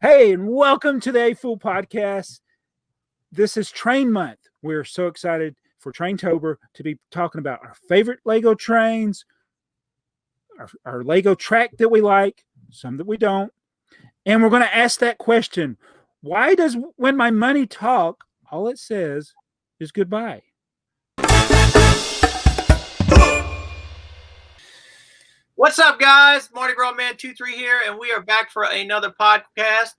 Hey, and welcome to the AFoOL podcast. This is Train Month. We're so excited for Traintober to be talking about our favorite Lego trains, our Lego track that we like, some that we don't. And we're going to ask that question, why does when my money talk, all it says is goodbye? What's up, guys? Mardi Gras Man 23 here, and we are back for another podcast.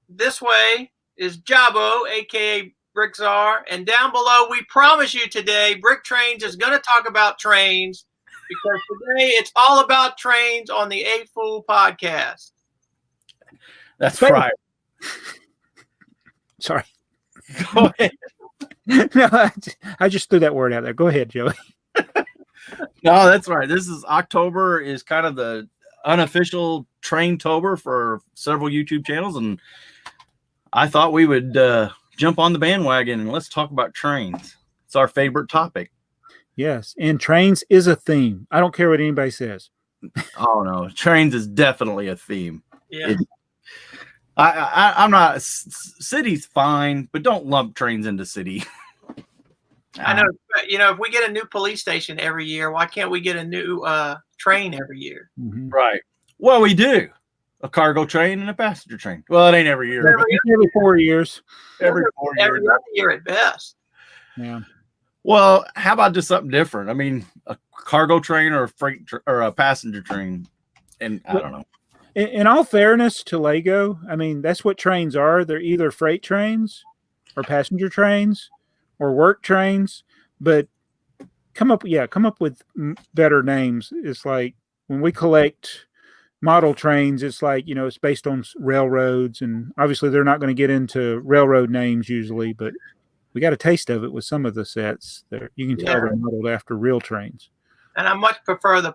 This way is Jabo, aka BrickTsar, and down below, we promise you today, BrickTrains is going to talk about trains because today it's all about trains on the AFoOL podcast. That's right. Sorry. Go ahead. No, I just threw that word out there. Go ahead, Joey. No, that's right. This is October is kind of the unofficial Traintober for several YouTube channels, and I thought we would jump on the bandwagon and let's talk about trains. It's our favorite topic. Yes, and trains is a theme. I don't care what anybody says. Oh no, trains is definitely a theme. Yeah. I'm not. City's fine, but don't lump trains into city. I know, if we get a new police station every year, why can't we get a new train every year? Mm-hmm. Right. Well, we do. A cargo train and a passenger train. Well, it ain't every year. Every 4 years. Every 4 years. Every other year at best. Yeah. Well, how about just something different? I mean, a cargo train or a freight or a passenger train, and I don't know. In all fairness to Lego, I mean, that's what trains are. They're either freight trains or passenger trains or work trains, but come up with better names. It's like when we collect model trains, it's like, it's based on railroads, and obviously they're not going to get into railroad names usually, but we got a taste of it with some of the sets. You can tell they're modeled after real trains. And I much prefer the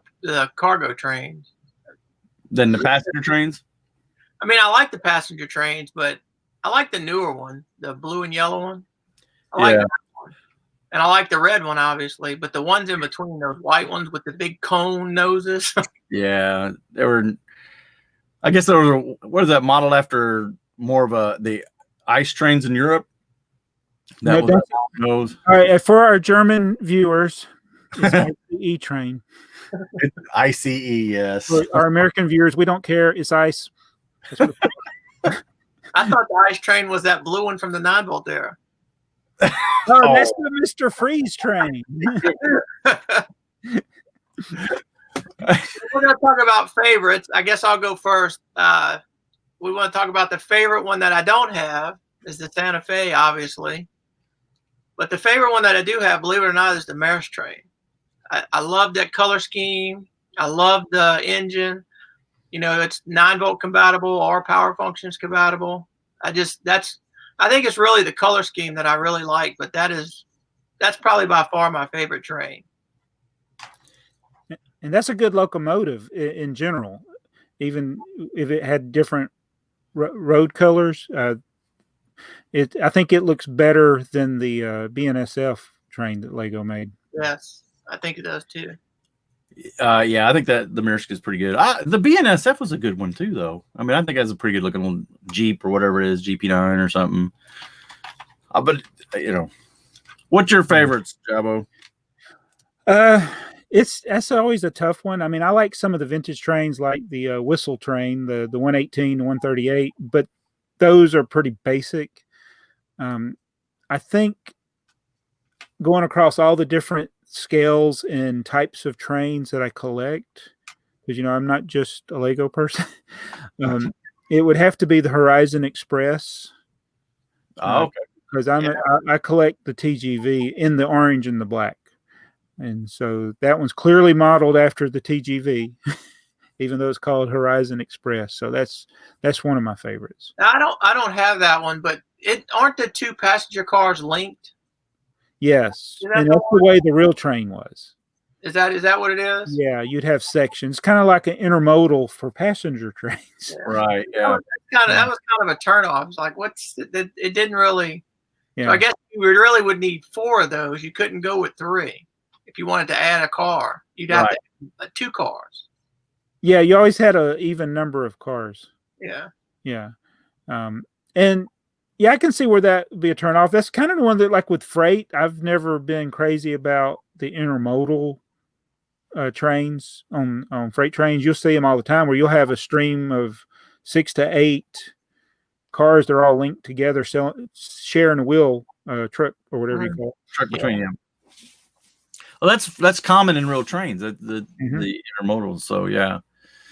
cargo trains Than the passenger trains? I mean, I like the passenger trains, but I like the newer one, the blue and yellow one. I like that one. And I like the red one, obviously, but the ones in between, those white ones with the big cone noses. Yeah, they were. I guess there was what is that modeled after more of the ice trains in Europe? That was nose. All right, for our German viewers, it's ICE train. ICE, yes. For our American viewers, we don't care. It's ice. I thought the ice train was that blue one from the 9-volt era. Oh, that's the Mr. Freeze train. We're going to talk about favorites. I guess I'll go first. We want to talk about the favorite one that I don't have is the Santa Fe, obviously. But the favorite one that I do have, believe it or not, is the Maris train. I love that color scheme. I love the engine. It's 9-volt compatible, or power functions compatible. I think it's really the color scheme that I really like, but that's probably by far my favorite train. And that's a good locomotive in general, even if it had different road colors. I think it looks better than the BNSF train that Lego made. Yes, I think it does too. Yeah, I think that the Maersk is pretty good. The BNSF was a good one too, though. I mean, I think that's a pretty good looking little Jeep or whatever it is, GP9 or something. But what's your favorites, Jabo? That's always a tough one. I mean, I like some of the vintage trains, like the Whistle train, the 118, the 138, but those are pretty basic. I think going across all the different scales and types of trains that I collect, because I'm not just a Lego person. It would have to be the Horizon Express. Oh, okay. Because I collect the TGV in the orange and the black, and so that one's clearly modeled after the TGV, even though it's called Horizon Express. So that's one of my favorites. I don't have that one, but aren't the two passenger cars linked? Yes, and that's the way the real train was. Is that what it is? Yeah, you'd have sections, kind of like an intermodal for passenger trains. Yeah. Right. Yeah. That was kind of a turnoff. It's like, it didn't really. Yeah. So I guess you really would need 4 of those. You couldn't go with 3 if you wanted to add a car. You'd have to add 2 cars. Yeah, you always had an even number of cars. Yeah. Yeah. And yeah, I can see where that would be a turnoff. That's kind of the one that, like with freight, I've never been crazy about the intermodal trains on freight trains. You'll see them all the time where you'll have a stream of 6 to 8 cars. They're all linked together, sharing a wheel truck or whatever you call it. Truck between them. Well, that's common in real trains. The intermodals. So yeah,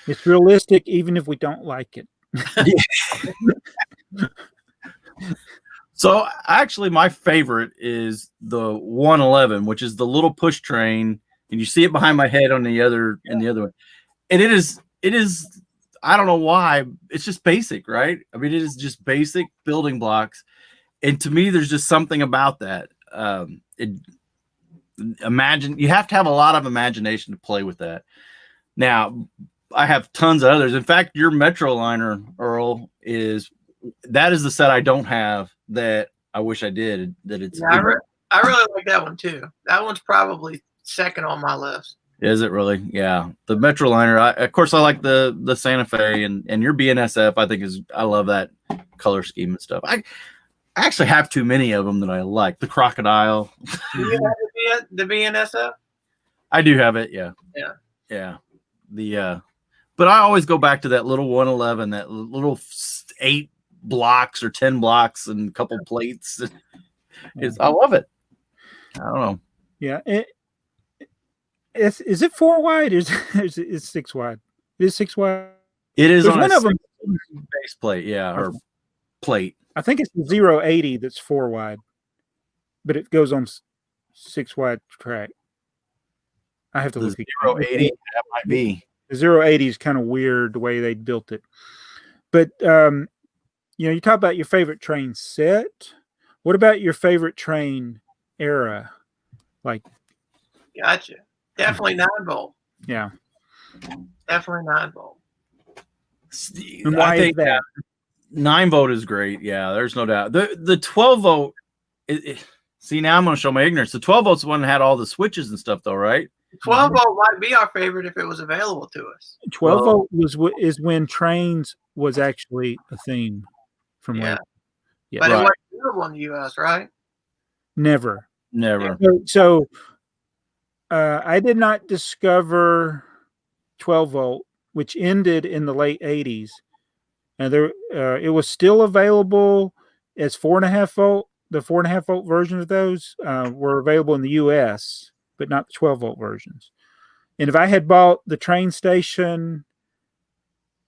it's realistic, even if we don't like it. So actually, my favorite is the 111, which is the little push train, and you see it behind my head on the other and the other one. And it is. I don't know why. It's just basic, right? I mean, it is just basic building blocks, and to me, there's just something about that. Imagine you have to have a lot of imagination to play with that. Now, I have tons of others. In fact, your Metroliner, Earl, is the set I don't have that I wish I did. That it's. Yeah, I really like that one too. That one's probably second on my list. Is it really? Yeah, the Metroliner. Of course, I like the Santa Fe and your BNSF. I think I love that color scheme and stuff. I actually have too many of them that I like. The Crocodile. Do you have the BNSF? I do have it. Yeah. But I always go back to that little 111, that little 8 blocks or 10 blocks and a couple plates. I love it. I don't know. Yeah. Is it 4 wide? Is it 6 wide? It is 6 wide. It is. There's on one of them base plate. Yeah. Or plate. I think it's the 080 that's 4 wide, but it goes on 6 wide track. I have to look. 080, that might be. The 080 is kind of weird the way they built it. But you talk about your favorite train set. What about your favorite train era? Like, gotcha. Definitely 9-volt. Yeah. Definitely 9-volt. And why is that? 9-volt is great. Yeah, there's no doubt. The 12-volt. See, now I'm going to show my ignorance. The 12-volt's the one that had all the switches and stuff, though, right? 12-volt might be our favorite if it was available to us. 12-volt is when trains was actually a theme from yeah. Yeah, but it wasn't available in the U.S., right? Never. So I did not discover 12-volt, which ended in the late 80s. And it was still available as 4.5 volt. The 4.5 volt version of those were available in the U.S., but not the 12-volt versions. And if I had bought the train station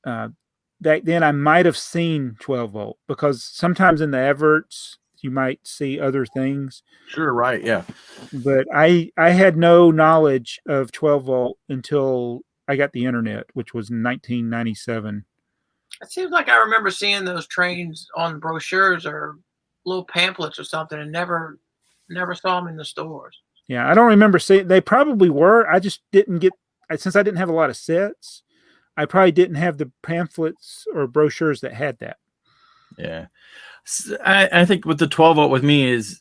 back then, I might have seen 12-volt, because sometimes in the adverts you might see other things. Sure, right, yeah. But I had no knowledge of 12-volt until I got the internet, which was in 1997. It seems like I remember seeing those trains on brochures or little pamphlets or something, and never saw them in the stores. Yeah, I don't remember seeing. They probably were. I just didn't get, since I didn't have a lot of sets, I probably didn't have the pamphlets or brochures that had that. Yeah. I think with the 12-volt with me so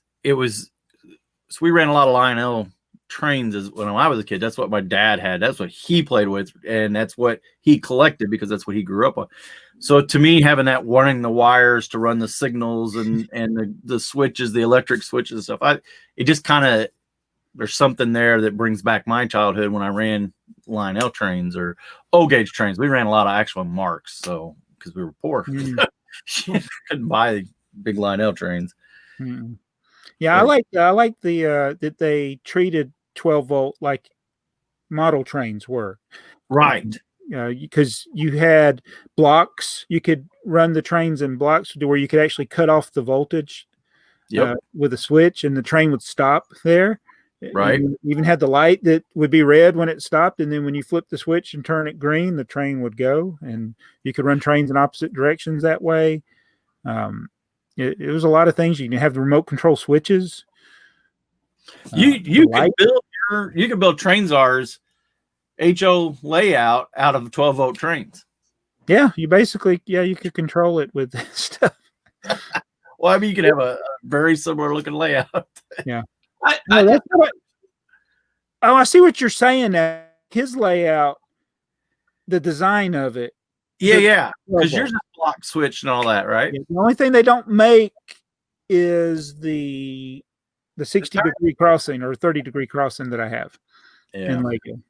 we ran a lot of Lionel trains when I was a kid. That's what my dad had. That's what he played with, and that's what he collected because that's what he grew up on. So to me, having that, running the wires to run the signals and the switches, the electric switches and stuff, it just kind of, there's something there that brings back my childhood when I ran Lionel trains or O-gauge trains. We ran a lot of actual marks, so because we were poor, couldn't buy big Lionel trains. Yeah, I like the that they treated 12-volt like model trains were. Right. Because you had blocks, you could run the trains in blocks to where you could actually cut off the voltage with a switch, and the train would stop there. Right. You even had the light that would be red when it stopped, and then when you flip the switch and turn it green, the train would go, and you could run trains in opposite directions that way. It was a lot of things. You can have the remote control switches. You can build TrainTsar's HO layout out of 12-volt trains. Yeah, you basically you could control it with stuff. Well, I mean, you could have a very similar looking layout. Yeah. I see what you're saying now. His layout, the design of it Yeah. Because yours is block switched and all that, right? Yeah, the only thing they don't make is the 60-degree crossing or 30-degree crossing that I have in Lego.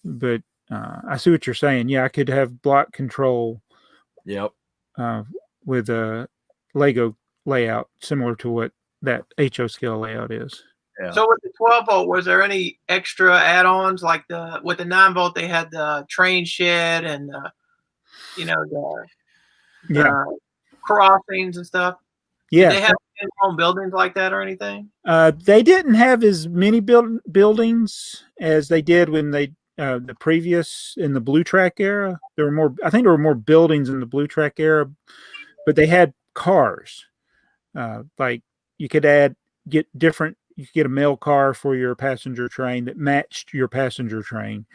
But I see what you're saying. Yeah, I could have block control. Yep. With a Lego layout similar to what that HO scale layout is. Yeah. So with the 12 volt, was there any extra add-ons like with the 9 volt? They had the train shed and the crossings and stuff. Yeah. Did they have in-home buildings like that or anything? They didn't have as many buildings as they did when they the previous in the Blue Track era. There were more. I think there were more buildings in the Blue Track era, but they had cars. Like you could get different. You could get a mail car for your passenger train that matched your passenger train.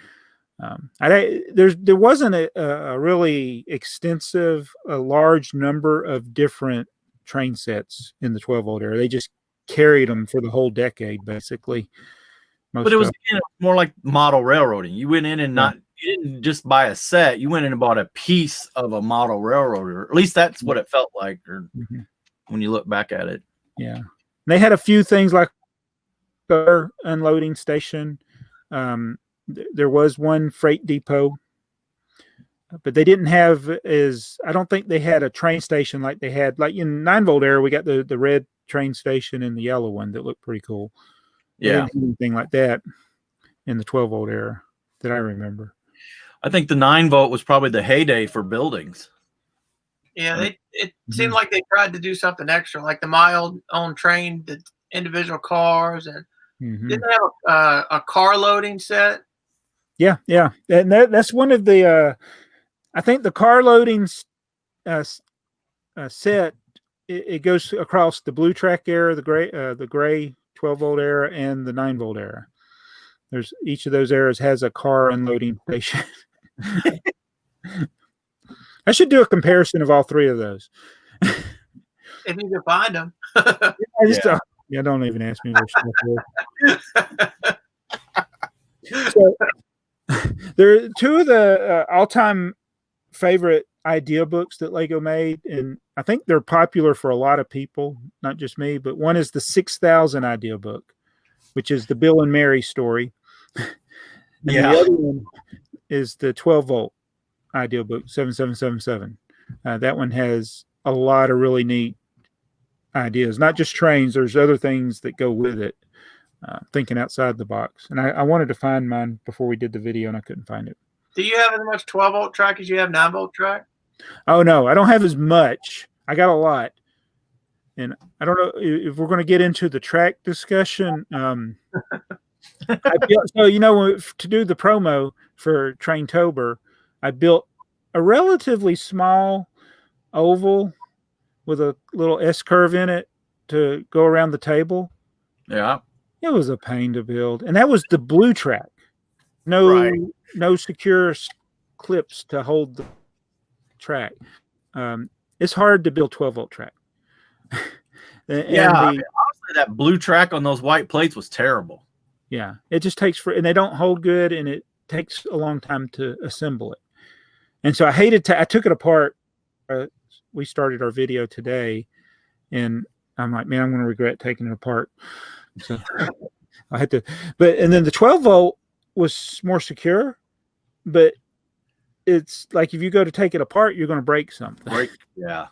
There wasn't a really extensive, a large number of different train sets in the 12 volt era. They just carried them for the whole decade, basically. But it was more like model railroading. You went in and you didn't just buy a set. You went in and bought a piece of a model railroader. At least that's what it felt like when you look back at it. Yeah. They had a few things like unloading station. There was one freight depot, but they didn't have I don't think they had a train station like they had, like in 9 volt era, we got the red train station and the yellow one that looked pretty cool. Yeah. Anything like that in the 12 volt era that I remember. I think the 9 volt was probably the heyday for buildings. Yeah, it seemed like they tried to do something extra, like the mild on train, the individual cars, and didn't they have a car loading set? Yeah, and that's one of the. I think the car loading set it goes across the Blue Track era, the gray 12 volt era, and the 9 volt era. There's each of those eras has a car unloading station. I should do a comparison of all three of those. If you can find them. Don't even ask me which stuff is. So, there are two of the all-time favorite idea books that Lego made, and I think they're popular for a lot of people, not just me, but one is the 6000 idea book, which is the Bill and Mary story. And the other one is the 12 volt idea book, 7777. That one has a lot of really neat ideas, not just trains. There's other things that go with it, thinking outside the box. And I wanted to find mine before we did the video, and I couldn't find it. Do you have as much 12 volt track as you have 9 volt track? Oh, no, I don't have as much. I got a lot. And I don't know if we're going to get into the track discussion. So, to do the promo for Traintober, I built a relatively small oval with a little S curve in it to go around the table. Yeah. It was a pain to build. And that was the Blue Track. No secure clips to hold the track. It's hard to build 12 volt track. Honestly, that Blue Track on those white plates was terrible. Yeah, it just takes and they don't hold good, and it takes a long time to assemble it. And so I took it apart. We started our video today, and I'm like, man, I'm going to regret taking it apart. So I had to, and then the 12 volt was more secure, but it's like if you go to take it apart, you're going to break something. Yeah.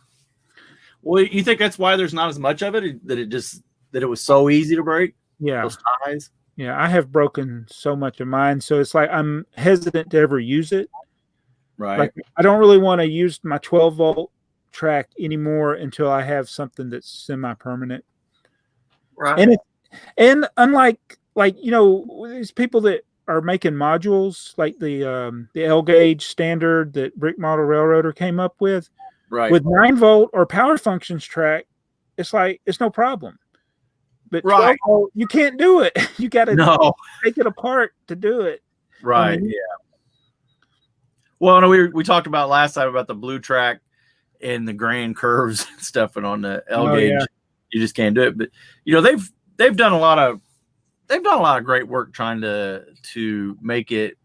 Well, you think that's why there's not as much of it, that it was so easy to break? Yeah. Those ties? Yeah, I have broken so much of mine, so it's like I'm hesitant to ever use it. Right. Like I don't really want to use my 12 volt track anymore until I have something that's semi-permanent. Right. And unlike these people that are making modules like the L gauge standard that Brick Model Railroader came up with, right? With 9 volt or power functions track, it's like it's no problem. But 12 volt, you can't do it. You got to take it apart to do it. Right. Yeah. Well, no, we talked about last time about the Blue Track and the grand curves and stuff, and on the L gauge, you just can't do it. But they've done a lot of great work trying to make it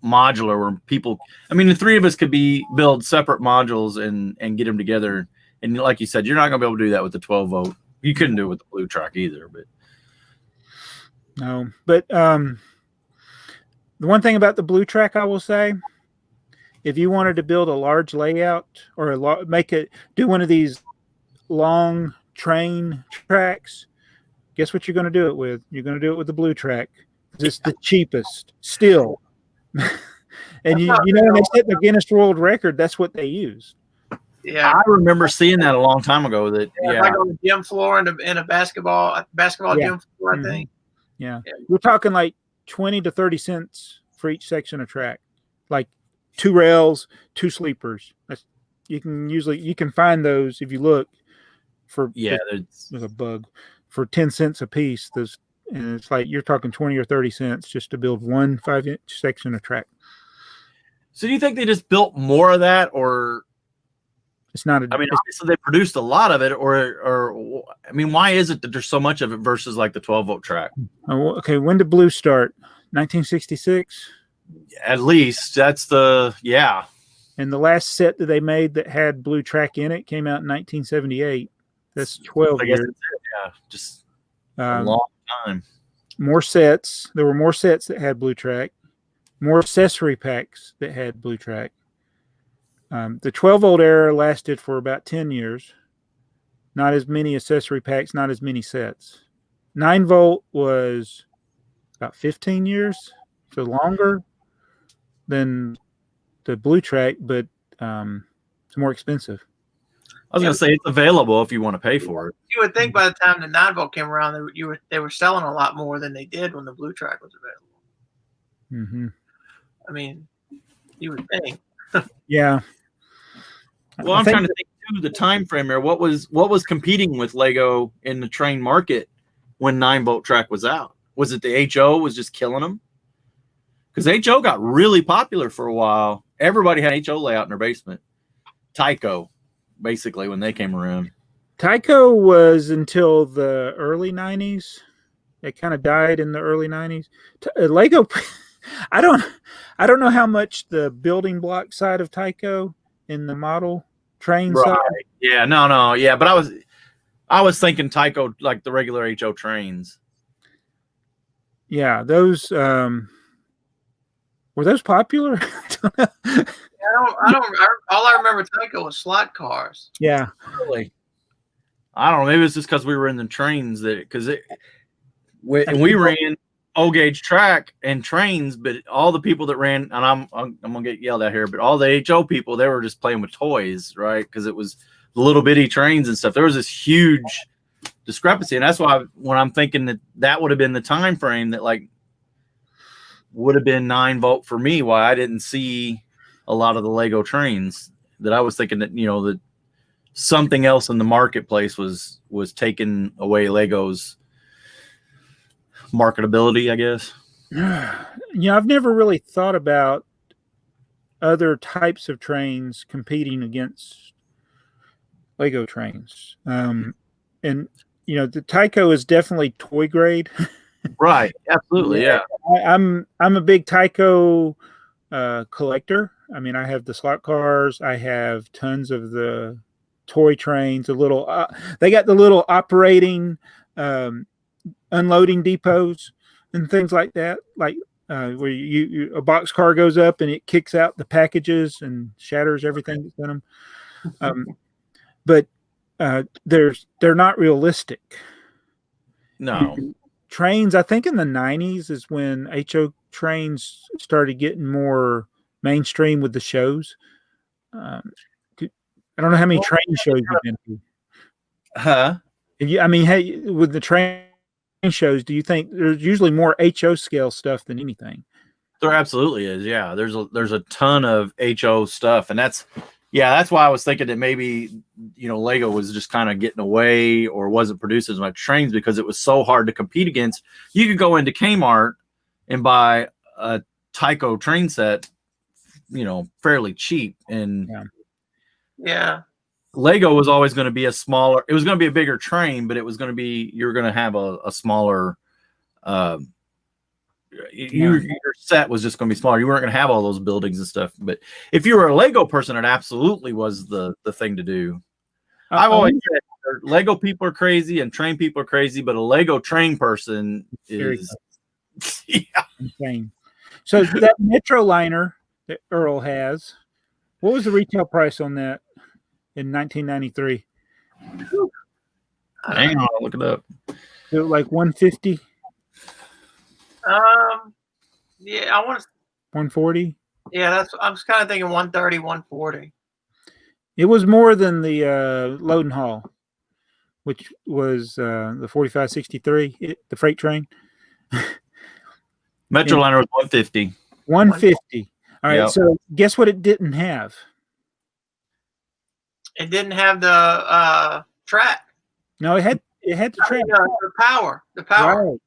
modular where people, I mean, the three of us could build separate modules and get them together. And like you said, you're not going to be able to do that with the 12 volt. You couldn't do it with the blue track either, but no. But the one thing about the blue track, I will say, if you wanted to build a large layout or do one of these long train tracks, guess what you're going to do it with? You're going to do it with the blue track. It's the cheapest still. And you know, when they set the Guinness World Record, that's what they use. Yeah, I remember seeing that a long time ago. That like on the gym floor in a basketball gym floor, I think. Yeah, we're talking like 20 to 30 cents for each section of track, like 2 rails, 2 sleepers. You can find those if you look for. There's a bug for 10 cents a piece. And it's like you're talking 20 or 30 cents just to build one 5-inch section of track. So do you think they just built more of that, or it's not? I mean, obviously they produced a lot of it, or I mean, why is it that there's so much of it versus like the 12 volt track? Okay, when did blue start? 1966. At least that's And the last set that they made that had blue track in it came out in 1978. That's 12 years. Yeah, just a long time. More sets. There were more sets that had blue track. More accessory packs that had blue track. The 12 volt era lasted for about 10 years. Not as many accessory packs, not as many sets. 9 volt was about 15 years, so longer than the blue track, but it's more expensive. I was going to say it's available if you want to pay for it. You would think by the time the 9 volt came around, they were selling a lot more than they did when the blue track was available. Mm-hmm. I mean, you would think. Yeah. Well, I'm trying to think too the time frame here. What was competing with Lego in the train market when 9 volt track was out? Was it the HO was just killing them? Because HO got really popular for a while. Everybody had HO layout in their basement. Tyco, basically, when they came around. Tyco was until the early 90s. It kind of died in the early 90s. Lego, I don't know how much the building block side of Tyco in the model train side. Yeah, no, yeah, but I was thinking Tyco like the regular HO trains. Yeah, those were those popular? I don't. All I remember Tyco was slot cars. Yeah, really. I don't know. Maybe it's just because we were in the trains we ran O gauge track and trains, but all the people that ran, and I'm gonna get yelled at here, but all the HO people, they were just playing with toys, right? Because it was the little bitty trains and stuff. There was this huge discrepancy, and that's why when I'm thinking that would have been the time frame that like would have been 9 volt for me, why I didn't see a lot of the Lego trains, that I was thinking that that something else in the marketplace was taking away Lego's marketability, I guess. Yeah, I've never really thought about other types of trains competing against Lego trains. And the Tyco is definitely toy grade. Right. Absolutely. Yeah. I'm a big Tyco collector. I mean, I have the slot cars. I have tons of the toy trains. They got the little operating unloading depots and things like that, like where a box car goes up and it kicks out the packages and shatters everything that's in them. But they're not realistic. No. Trains, I think in the 90s is when HO trains started getting more mainstream with the shows. I don't know how many train shows you've been to. Huh? With the train shows, do you think there's usually more HO scale stuff than anything? There absolutely is. Yeah, there's a ton of HO stuff, and that's why I was thinking that maybe Lego was just kind of getting away or wasn't producing as much trains because it was so hard to compete against. You could go into Kmart and buy a Tyco train set, fairly cheap, and yeah. Lego was always going to be it was going to be a bigger train, but it was going to be, you're going to have a smaller, your set was just going to be smaller. You weren't going to have all those buildings and stuff. But if you were a Lego person, it absolutely was the thing to do. I've always said Lego people are crazy and train people are crazy, but a Lego train person is insane. So that Metroliner that Earl has, what was the retail price on that in 1993? Hang on, I'll look it up. So like 150? Yeah, I want to 140? Yeah, I was kind of thinking 130, 140. It was more than the Load and Haul, which was the 4563, the freight train. Metroliner was 150. 150. All right. Yep. So guess what it didn't have? It didn't have the track. No, it had the track. The power. The power. Right.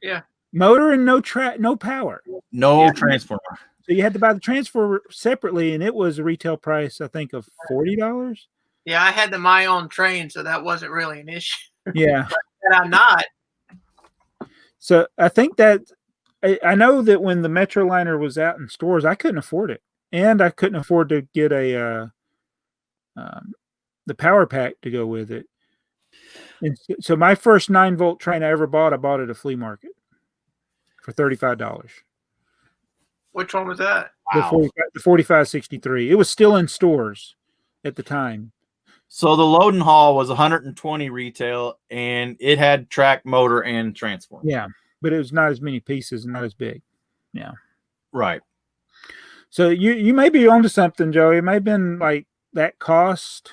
Yeah. Motor and no track, no power. No transformer. So you had to buy the transformer separately, and it was a retail price, I think, of $40. Yeah, I had my own train, so that wasn't really an issue. Yeah. And I'm not. So I think that I know that when the Metroliner was out in stores, I couldn't afford it, and I couldn't afford to get the power pack to go with it. And so my first 9-volt train I ever bought, I bought at a flea market for $35. Which one was that? Wow. The 4563. It was still in stores at the time. So the Load and Haul was 120 retail, and it had track, motor, and transformer. Yeah, but it was not as many pieces and not as big. Yeah. Right. So you may be onto something, Joey. It may have been like that cost.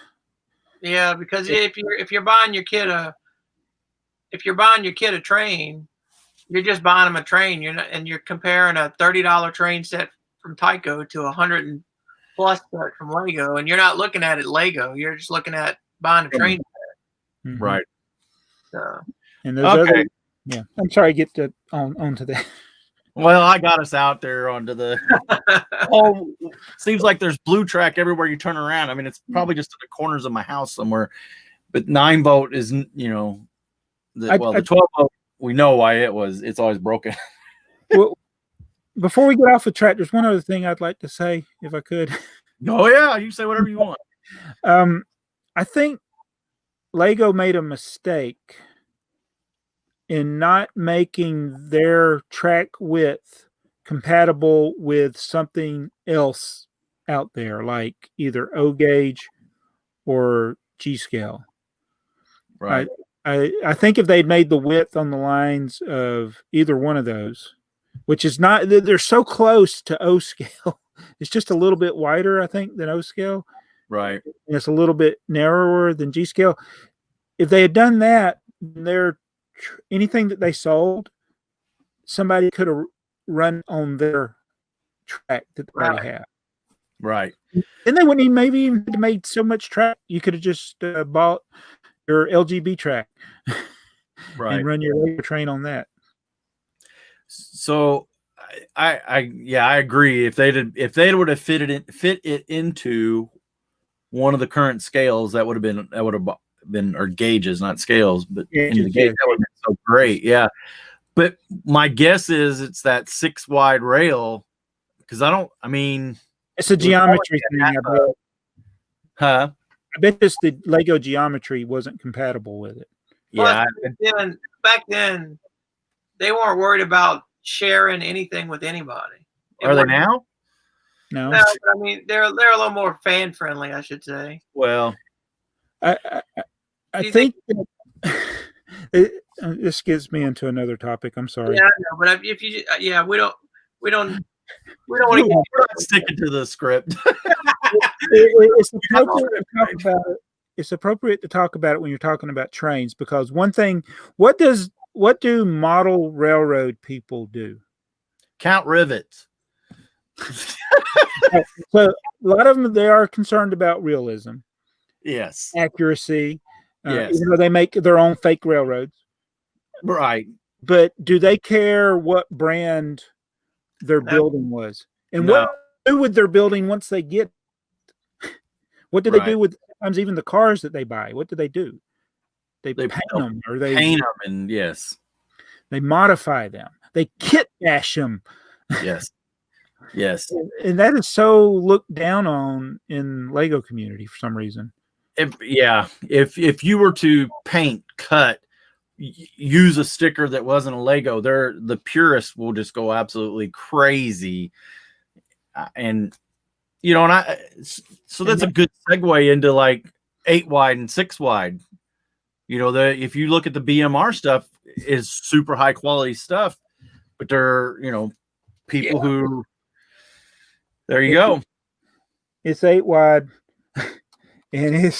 Yeah, because if you're buying your kid a train, you're just buying them a train. You're comparing a $30 train set from Tyco to $100+ set from Lego, and you're not looking at it Lego. You're just looking at buying a train set. Mm-hmm. Right. So, and those other, yeah. I'm sorry, get onto that. Well, I got us out there onto the. Seems like there's blue track everywhere you turn around. I mean, it's probably just in the corners of my house somewhere. But 9-volt is, the 12-volt. We know why it's always broken. Well, before we get off the track, there's one other thing I'd like to say, if I could. Oh yeah, you say whatever you want. I think Lego made a mistake in not making their track width compatible with something else out there, like either O gauge or G scale. Right. I think if they'd made the width on the lines of either one of those, which is not, they're so close to O scale. It's just a little bit wider, I think, than O scale. Right. And it's a little bit narrower than G scale. If they had done that, anything that they sold, somebody could have run on their track that they have. Right. And they wouldn't maybe even have made so much track. You could have just bought your LGB track, right, and run your Lego train on that. So, I agree. If they would have fit it into one of the current scales, that would have been or gauges, not scales, but into the gauge, that would have been so great. Yeah, but my guess is it's that 6 wide rail because it's a geometry thing. Huh? I bet just the Lego geometry wasn't compatible with it. Yeah. Back then, they weren't worried about sharing anything with anybody. Are they now? No. I mean, they're a little more fan friendly, I should say. Well, I think this gets me into another topic. I'm sorry. Yeah, I know, but if you, we don't want to stick to the script. It's appropriate to talk about it when you're talking about trains, because one thing, what do model railroad people do? Count rivets. So a lot of them, they are concerned about realism. Yes. Accuracy. Yes. Even though they make their own fake railroads. Right. But do they care what brand their building was? And what do with their building once they get? What do they do with sometimes even the cars that they buy? What do they do? They paint them, or they paint them, and yes, they modify them. They kit bash them. Yes. Yes. And that is so looked down on in Lego community for some reason. If you were to paint, cut, use a sticker that wasn't a Lego, the purists will just go absolutely crazy. And so that's a good segue into like 8 wide and 6 wide. If you look at the BMR stuff, is super high quality stuff, but they're people who. There you go. It's 8 wide, and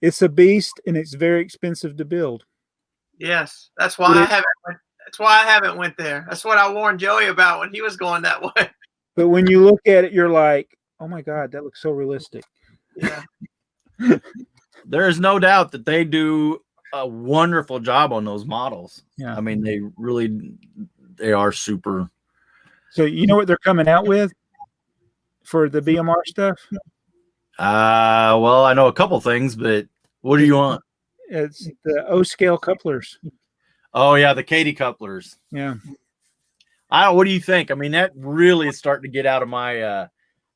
it's a beast, and it's very expensive to build. Yes, that's why I haven't went there. That's what I warned Joey about when he was going that way. But when you look at it, you're like, oh my God, that looks so realistic. Yeah. There is no doubt that they do a wonderful job on those models. Yeah. I mean, they are super. So you know what they're coming out with for the BMR stuff? Well, I know a couple things, but what do you want? It's the O-scale couplers. Oh yeah, the Katie couplers. Yeah. What do you think? I mean, that really is starting to get out of my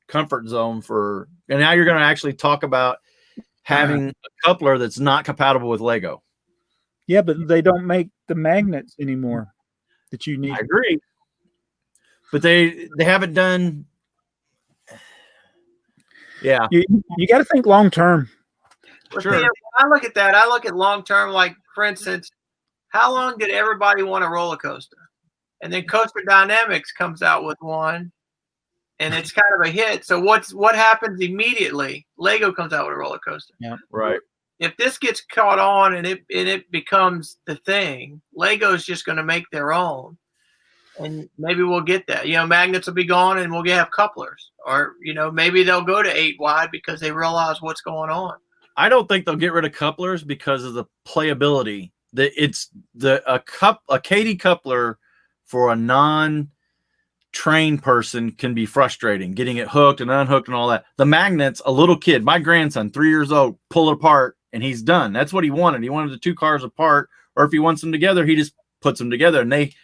comfort zone and now you're going to actually talk about having a coupler that's not compatible with Lego. Yeah, but they don't make the magnets anymore that you need. I agree. But they haven't done. Yeah. You got to think long term. Sure. When I look at that, I look at long term, like for instance, how long did everybody want a roller coaster? And then Coaster Dynamics comes out with one, and it's kind of a hit. So what happens immediately? Lego comes out with a roller coaster. Yeah, right. If this gets caught on and it becomes the thing, Lego's just going to make their own, and maybe we'll get that. Magnets will be gone, and we'll have couplers, or maybe they'll go to 8 wide because they realize what's going on. I don't think they'll get rid of couplers because of the playability. A Katie coupler for a non-trained person can be frustrating, getting it hooked and unhooked and all that. The magnets, a little kid, my grandson, 3 years old, pull it apart and he's done. That's what he wanted. He wanted the 2 cars apart, or if he wants them together, he just puts them together and they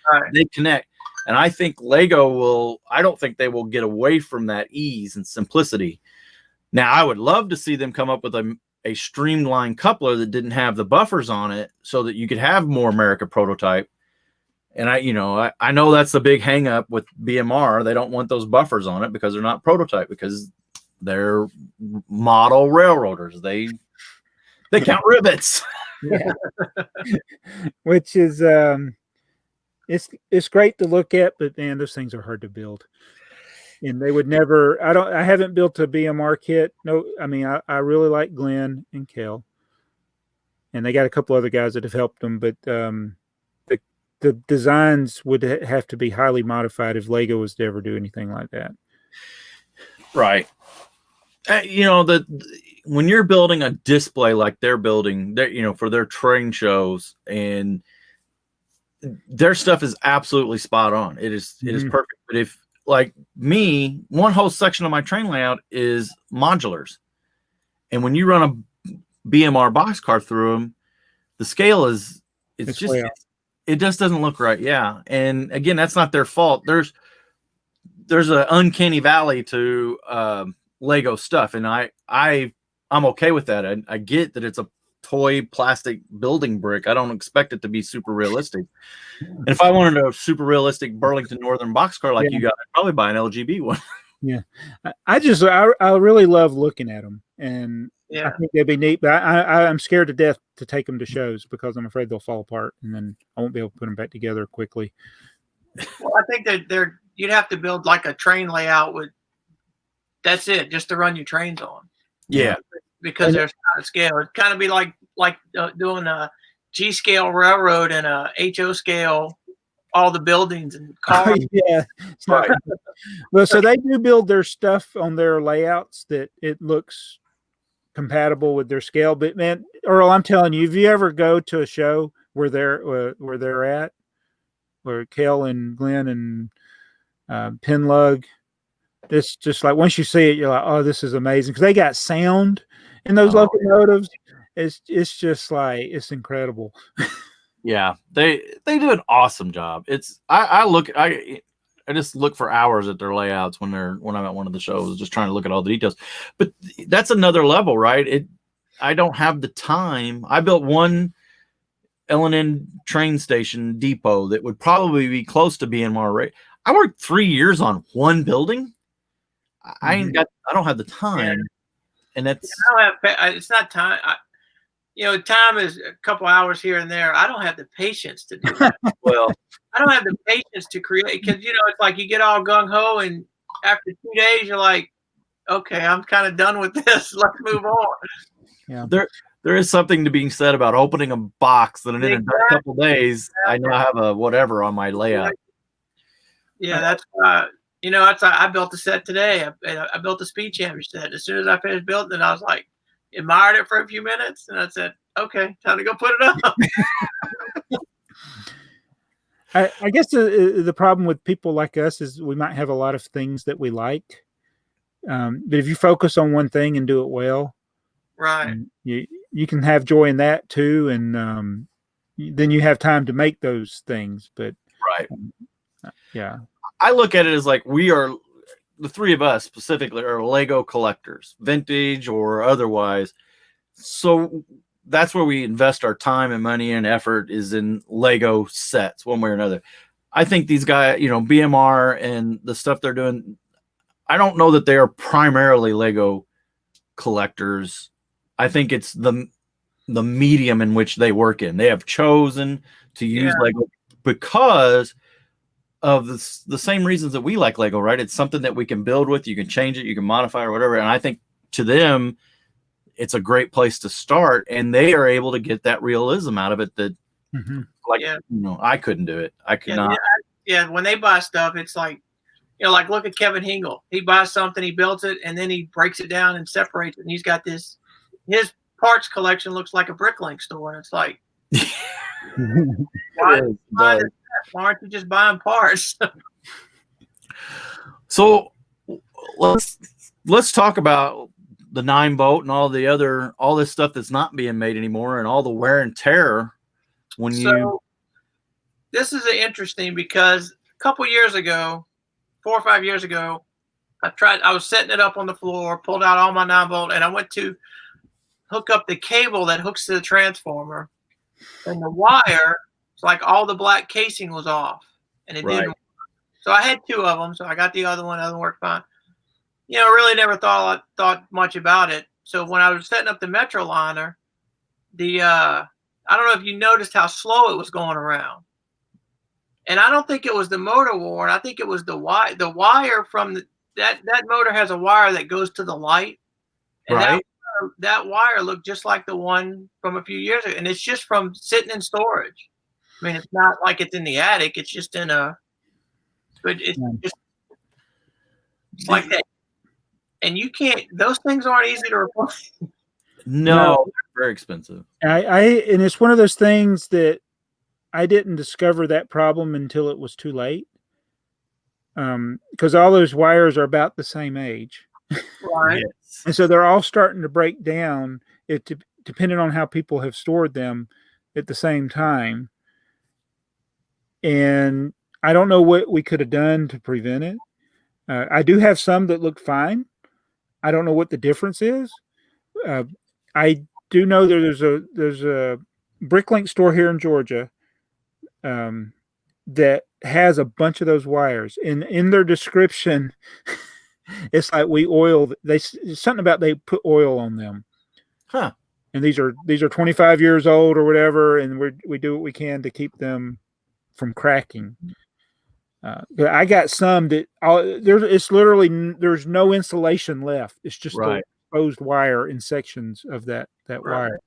connect. And I think Lego I don't think they will get away from that ease and simplicity. Now, I would love to see them come up with a streamlined coupler that didn't have the buffers on it so that you could have more America prototype. And I know that's the big hang up with BMR. They don't want those buffers on it because they're not prototype, because they're model railroaders. They count rivets. Yeah. Which is it's great to look at, but man, those things are hard to build. And they would never. I haven't built a BMR kit. No, I mean I really like Glenn and Kel, and they got a couple other guys that have helped them, but the designs would have to be highly modified if Lego was to ever do anything like that. Right. When you're building a display like they're building, for their train shows, and their stuff is absolutely spot on. It is perfect. But if, like me, one whole section of my train layout is modulars, and when you run a BMR boxcar through them, the scale it just doesn't look right. Yeah. And again, that's not their fault. There's an uncanny valley to Lego stuff. And I'm okay with that. I get that it's a toy plastic building brick. I don't expect it to be super realistic. And if I wanted a super realistic Burlington Northern boxcar like you got, I'd probably buy an LGB one. Yeah. I really love looking at them, and I think they'd be neat, but I'm scared to death to take them to shows because I'm afraid they'll fall apart and then I won't be able to put them back together quickly. Well, I think that you'd have to build like a train layout that's it, just to run your trains on. Yeah. Because there's not a scale. It'd kind of be like doing a G scale railroad and a HO scale, all the buildings and cars. Yeah. Right. Well, so they do build their stuff on their layouts that it looks compatible with their scale. But man, Earl, I'm telling you, if you ever go to a show where they're at, where Kel and Glenn and Pinlug, it's just like once you see it, you're like, oh, this is amazing, because they got sound in those locomotives. It's just like, it's incredible. Yeah, they do an awesome job. I just look for hours at their layouts when I'm at one of the shows, just trying to look at all the details. But that's another level, right? I don't have the time. I built one L&N train station depot that would probably be close to BMR rate. I worked 3 years on one building. I don't have the time, and that's I don't have. It's not time. Time is a couple hours here and there. I don't have the patience to do that. well. I don't have the patience to create, because it's like you get all gung ho, and after 2 days you're like, okay, I'm kind of done with this. Let's move on. Yeah. There is something to being said about opening a box that in a couple days I now have a whatever on my layout. Yeah, that's I built a set today. I built a speed champion set. As soon as I finished building it, I was like, admired it for a few minutes, and I said, okay, time to go put it up. I guess the problem with people like us is we might have a lot of things that we like, but if you focus on one thing and do it well, right, you can have joy in that too, and then you have time to make those things. But right, yeah, I look at it as like we are, the three of us specifically are Lego collectors, vintage or otherwise. So that's where we invest our time and money and effort, is in Lego sets one way or another. I think these guys, BMR and the stuff they're doing, I don't know that they are primarily Lego collectors. I think it's the medium in which they work in. They have chosen to use Lego because of the same reasons that we like Lego, right? It's something that we can build with. You can change it, you can modify or whatever. And I think to them, it's a great place to start, and they are able to get that realism out of it that, I couldn't do it. I could not. Yeah, when they buy stuff, it's like, like look at Kevin Hingle. He buys something, he builds it, and then he breaks it down and separates it. And he's got this. His parts collection looks like a Bricklink store, and it's like, why aren't you just buying parts? So let's talk about the 9-bolt and all this stuff that's not being made anymore, and all the wear and tear this is interesting, because a couple years ago, 4 or 5 years ago, I was setting it up on the floor, pulled out all my 9-bolt, and I went to hook up the cable that hooks to the transformer, and the wire, it's like all the black casing was off, and it didn't work. So I had 2 of them, so I got the other one. The other one worked fine. Really never thought much about it. So when I was setting up the Metroliner, I don't know if you noticed how slow it was going around. And I don't think it was the motor worn. I think it was the wire. The wire from that motor has a wire that goes to the light. And that wire looked just like the one from a few years ago. And it's just from sitting in storage. I mean, it's not like it's in the attic. It's just but it's just like that. And those things aren't easy to replace. No, they're very expensive. And it's one of those things that I didn't discover that problem until it was too late. Because all those wires are about the same age. Right. Yes. And so they're all starting to break down, depending on how people have stored them at the same time. And I don't know what we could have done to prevent it. I do have some that look fine. I don't know what the difference is. I do know there's a Bricklink store here in Georgia that has a bunch of those wires. In their description, it's like something about they put oil on them. Huh. And these are 25 years old or whatever, and we do what we can to keep them from cracking. But I got some that it's literally there's no insulation left. It's just the exposed wire in sections of that wire.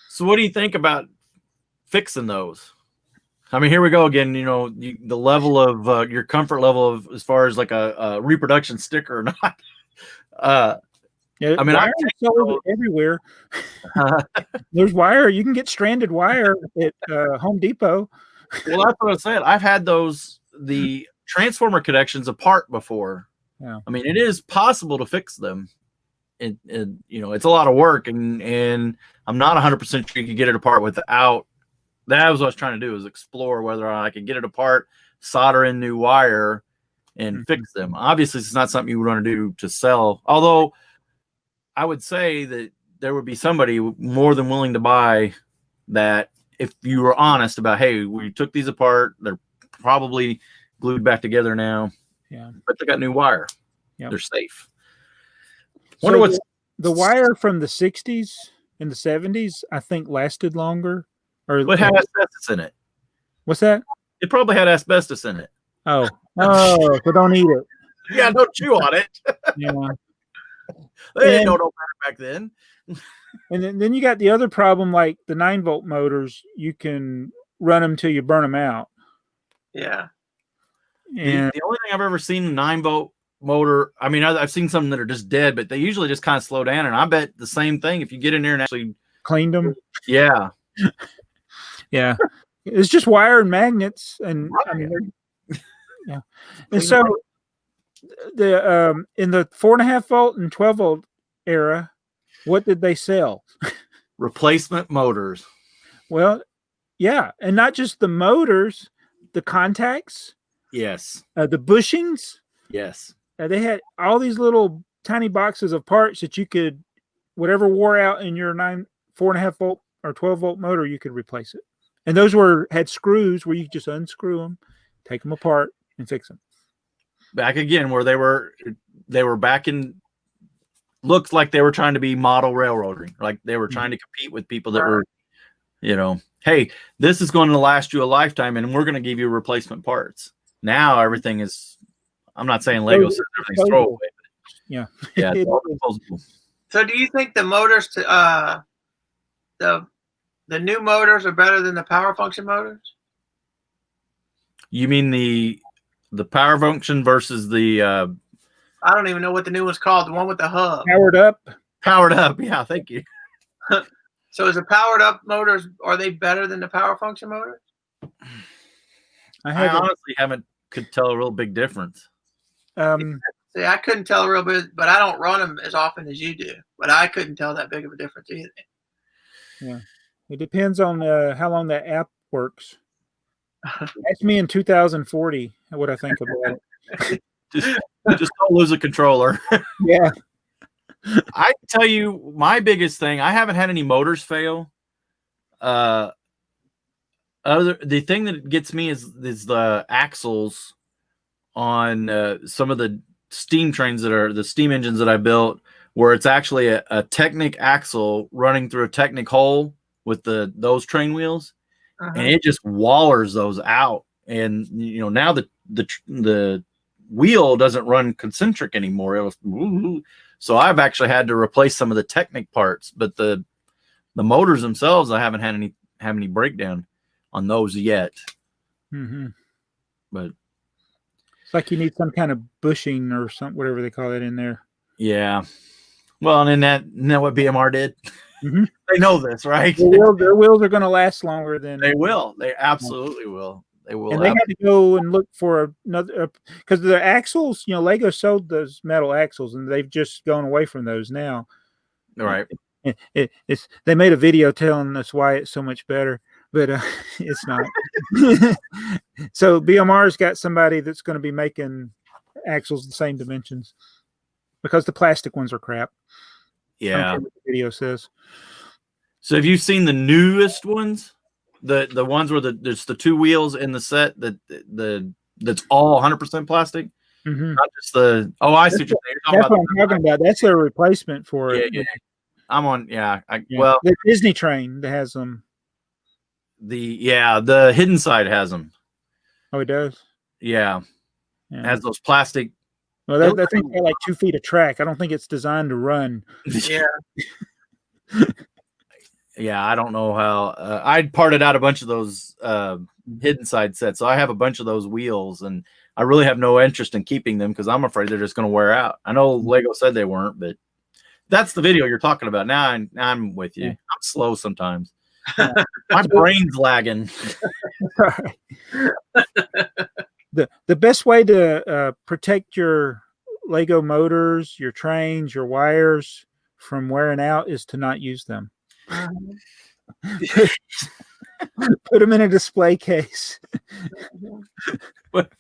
So what do you think about fixing those? I mean, here we go again. The level of your comfort level of as far as like a reproduction sticker or not. I mean, I everywhere. There's wire. You can get stranded wire at Home Depot. Well, that's what I said. I've had the transformer connections apart before. Yeah. I mean, it is possible to fix them. It's a lot of work, and I'm not 100% sure you can get it apart without That was what I was trying to do, is explore whether I could get it apart, solder in new wire, and fix them. Obviously, it's not something you would want to do to sell. Although I would say that there would be somebody more than willing to buy that if you were honest about, hey, we took these apart. They're probably glued back together now. Yeah. But they got new wire. Yep. They're safe. Wonder what's the wire from the 60s and the 70s, I think, lasted longer. Or but had asbestos in it. What's that? It probably had asbestos in it. Oh, so don't eat it. Yeah, don't chew on it. Yeah. They didn't know no better back then. And then you got the other problem, like the 9-volt motors. You can run them till you burn them out. Yeah. And the only thing I've ever seen a 9-volt motor, I mean, I've seen some that are just dead, but they usually just kind of slow down. And I bet the same thing if you get in there and actually cleaned them. Yeah. Yeah. It's just wire and magnets, and I mean, yeah. And so the in the 4.5 volt and 12 volt era, what did they sell? Replacement motors. Well, yeah, and not just the motors, the contacts. Yes. The bushings. Yes. They had all these little tiny boxes of parts that you could, whatever wore out in your 4.5 volt or 12 volt motor, you could replace it. And those had screws where you could just unscrew them, take them apart, and fix them. Back again, where they were back in, looks like they were trying to be model railroading, like they were trying to compete with people that were, hey, this is going to last you a lifetime, and we're going to give you replacement parts. Now everything is, I'm not saying Lego says everything's throwaway. Yeah. Yeah. It's all disposable. So do you think the motors to the new motors are better than the power function motors? You mean the power function versus the I don't even know what the new one's called, the one with the hub. Powered up. Yeah, thank you. So is the powered up motors, are they better than the power function motors? I honestly could tell a real big difference. See, I couldn't tell a real bit, but I don't run them as often as you do. But I couldn't tell that big of a difference either. Yeah. It depends on how long that app works. Ask me in 2040 what I think about it. just don't lose a controller. Yeah. I tell you, my biggest thing, I haven't had any motors fail. The thing that gets me is the axles on some of the steam trains that are the steam engines that I built, where it's actually a Technic axle running through a Technic hole with those train wheels, and it just wallers those out. And now the wheel doesn't run concentric anymore. It was, so I've actually had to replace some of the Technic parts, but the motors themselves, I haven't had any breakdown on those yet. But it's like you need some kind of bushing or something, whatever they call it in there. Yeah. Well, and isn't that what BMR did? They know this, right? Their wheels are going to last longer than they will. They absolutely will. They will. And they had to go and look for another, because the axles, Lego sold those metal axles, and they've just gone away from those now. Right. They made a video telling us why it's so much better, but it's not. So BMR's got somebody that's going to be making axles the same dimensions, because the plastic ones are crap. Yeah. What the video says. So have you seen the newest ones? The ones where there's the two wheels in the set that's all 100% plastic? Not just the I see what you're saying. That's what I'm talking about. That's a replacement for it. Yeah. I'm on well, the Disney train that has them. The hidden side has them. Oh, it does? Yeah. It has those plastic. Well, that thing's got like 2 feet of track. I don't think it's designed to run. Yeah. Yeah, I don't know how. I'd parted out a bunch of those hidden side sets, so I have a bunch of those wheels, and I really have no interest in keeping them because I'm afraid they're just going to wear out. I know Lego said they weren't, but that's the video you're talking about. Now I'm with you. I'm slow sometimes. My brain's lagging. The best way to protect your Lego motors, your trains, your wires from wearing out is to not use them. Put them in a display case. But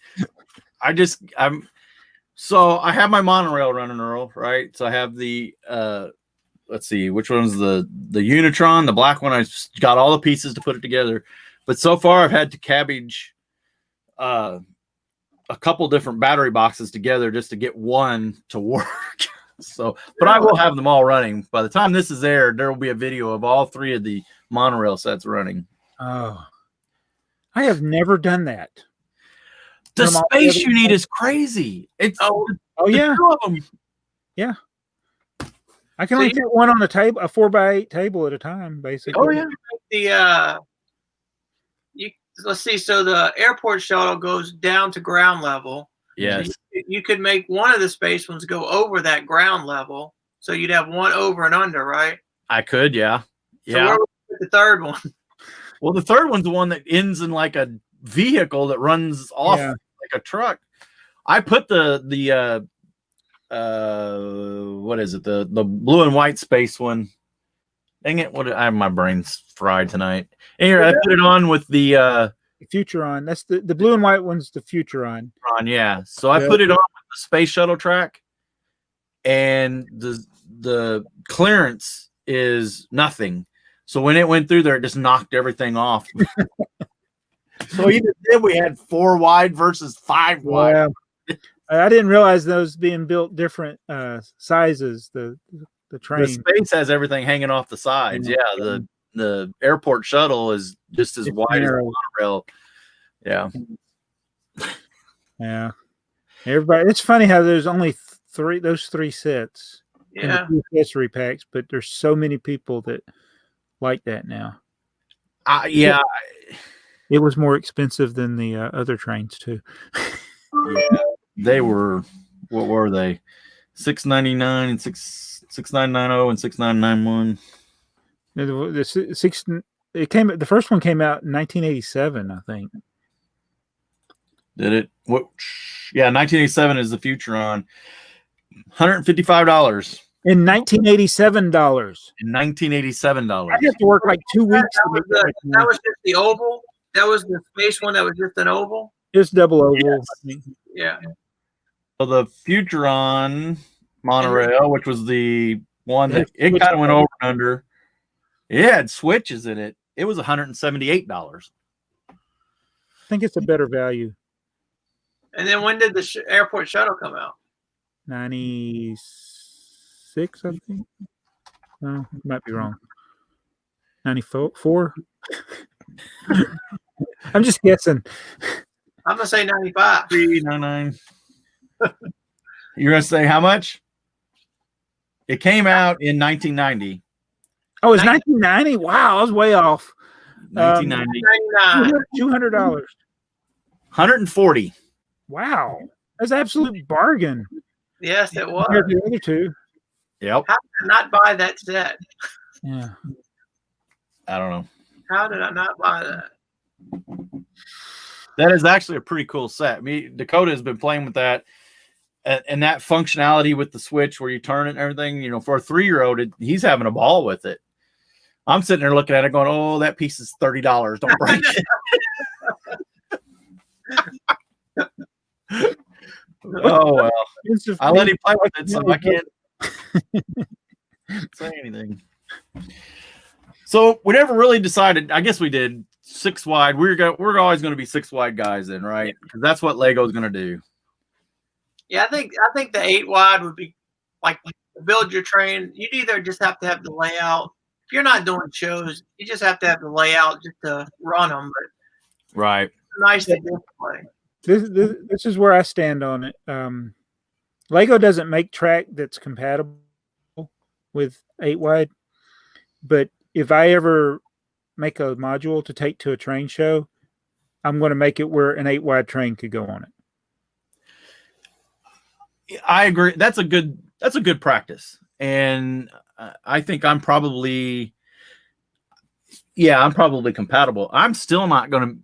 so I have my monorail running, Earl, right? So I have the let's see, which one's the Unitron, the black one. I got all the pieces to put it together. But so far I've had to cabbage a couple different battery boxes together just to get one to work. So, but I will have them all running. By the time this is aired, there will be a video of all 3 of the monorail sets running. Oh, I have never done that. The space you need is crazy. It's yeah. 2 of them. Yeah. I can only fit one on a table, a 4x8 table at a time, basically. Oh yeah. Let's see. So the airport shuttle goes down to ground level. Yes. So you could make one of the space ones go over that ground level, so you'd have one over and under, right? I could, yeah. So where would you put the third one? Well, the third one's the one that ends in like a vehicle that runs off like a truck. I put the what is it? The blue and white space one. Dang it! I have my brain's fried tonight. Anyway, I put it on with the Futuron. That's the blue and white one's the Futuron. Yeah. So I put it on with the space shuttle track, and the clearance is nothing. So when it went through there, it just knocked everything off. So even then, we had 4 wide versus 5 wide. Yeah. I didn't realize those being built different sizes. The train. The space has everything hanging off the sides. Yeah. The airport shuttle is just as wide as the monorail. Yeah. Yeah. Everybody. It's funny how there's only those 3 sets. Yeah. In the accessory packs, but there's so many people that like that now. Yeah. It was more expensive than the other trains too. Yeah. They were. What were they? $699 and $6990 and $6991. The first one came out in 1987, I think. Did it? What? Yeah, 1987 is the Futuron. $155. In 1987 dollars. In 1987 dollars. I have to work like 2 weeks. That was just the oval. That was the space one. That was just an oval. Just double oval. Yes. Yeah. So the Futuron monorail, which was the one that it kind of went over and under. It had switches in it. It was $178. I think it's a better value. And then when did the airport shuttle come out? 96, I think. No, might be wrong. 94. I'm just guessing. I'm gonna say 95. 399. You're gonna say how much? It came out in 1990. Oh, it's 1990. Wow, I was way off. 1990. $200. 140. Wow, that's an absolute bargain. Yes, it was. Compared to the other 2. Yep. How did I not buy that set? Yeah. I don't know. How did I not buy that? That is actually a pretty cool set. Dakota has been playing with that, and that functionality with the switch where you turn it and everything. For a 3-year-old, he's having a ball with it. I'm sitting there looking at it, going, "Oh, that piece is $30. Don't break it." Oh well, I let him play with it, so I can't say anything. So we never really decided. I guess we did 6 wide. We're always going to be 6 wide guys, then, right? Because that's what Lego's going to do. Yeah, I think the 8 wide would be like build your train. You'd either just have to have the layout. If you're not doing shows, you just have to have the layout just to run them. But right, it's nice to display. This is where I stand on it. Lego doesn't make track that's compatible with 8 wide, but if I ever make a module to take to a train show, I'm going to make it where an 8 wide train could go on it. I agree. That's a good practice, and I think I'm probably compatible. I'm still not going to.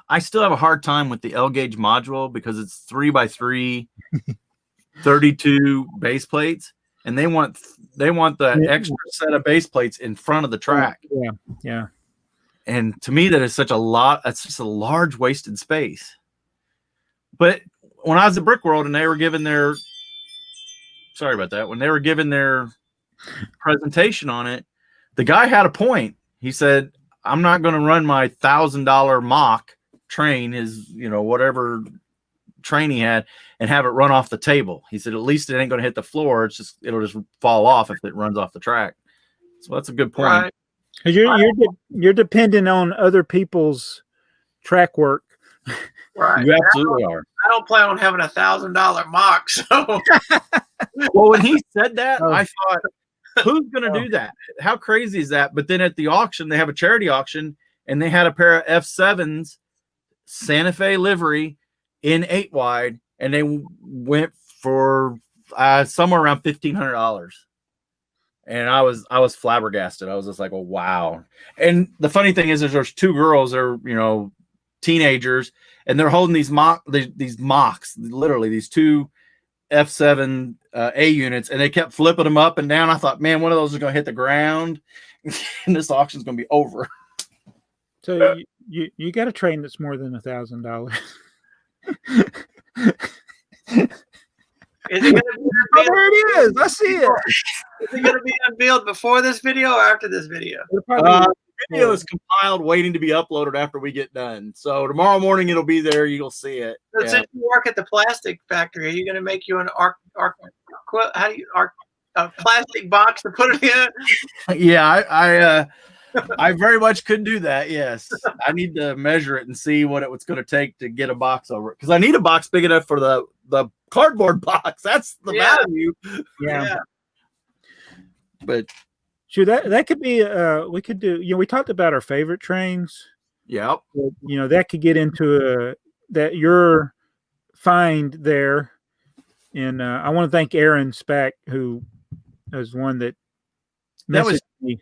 I still have a hard time with the L gauge module because it's 3x3, 32 base plates, and they want the extra set of base plates in front of the track. Yeah. And to me, that is such a lot. That's just a large wasted space. But when I was at Brick World and they were giving their, sorry about that, when they were giving their presentation on it, the guy had a point. He said, I'm not going to run my $1,000 mock train, his, whatever train he had, and have it run off the table. He said, at least it ain't going to hit the floor. It'll just fall off if it runs off the track. So that's a good point. Right. Because you're dependent on other people's track work. Right. You absolutely are. I don't plan on having $1,000 mock. So, well, when he said that, I thought, who's going to do that? How crazy is that? But then at the auction, they have a charity auction, and they had a pair of F7s, Santa Fe livery in 8 wide, and they went for somewhere around $1,500. And I was flabbergasted. I was just like, oh, wow. And the funny thing is there's 2 girls, they're, teenagers, and they're holding these mocks, literally these 2 F7 A units, and they kept flipping them up and down. I thought, man, one of those is going to hit the ground, and this auction's going to be over. So you got a train that's more than $1,000. is it going to be unveiled? There it is. I see it. Is it going to be unveiled before this video or after this video? The video is compiled, waiting to be uploaded after we get done. So tomorrow morning it'll be there. You'll see it. So since you work at the plastic factory, are you going to make you an a plastic box to put it in? Yeah, I very much could do that. Yes, I need to measure it and see what it's going to take to get a box over it, because I need a box big enough for the cardboard box. That's the value. Yeah. But sure, that could be. We could do. We talked about our favorite trains. Yep. That could get into that your find there. And I want to thank Aaron Spack, who was one that messaged me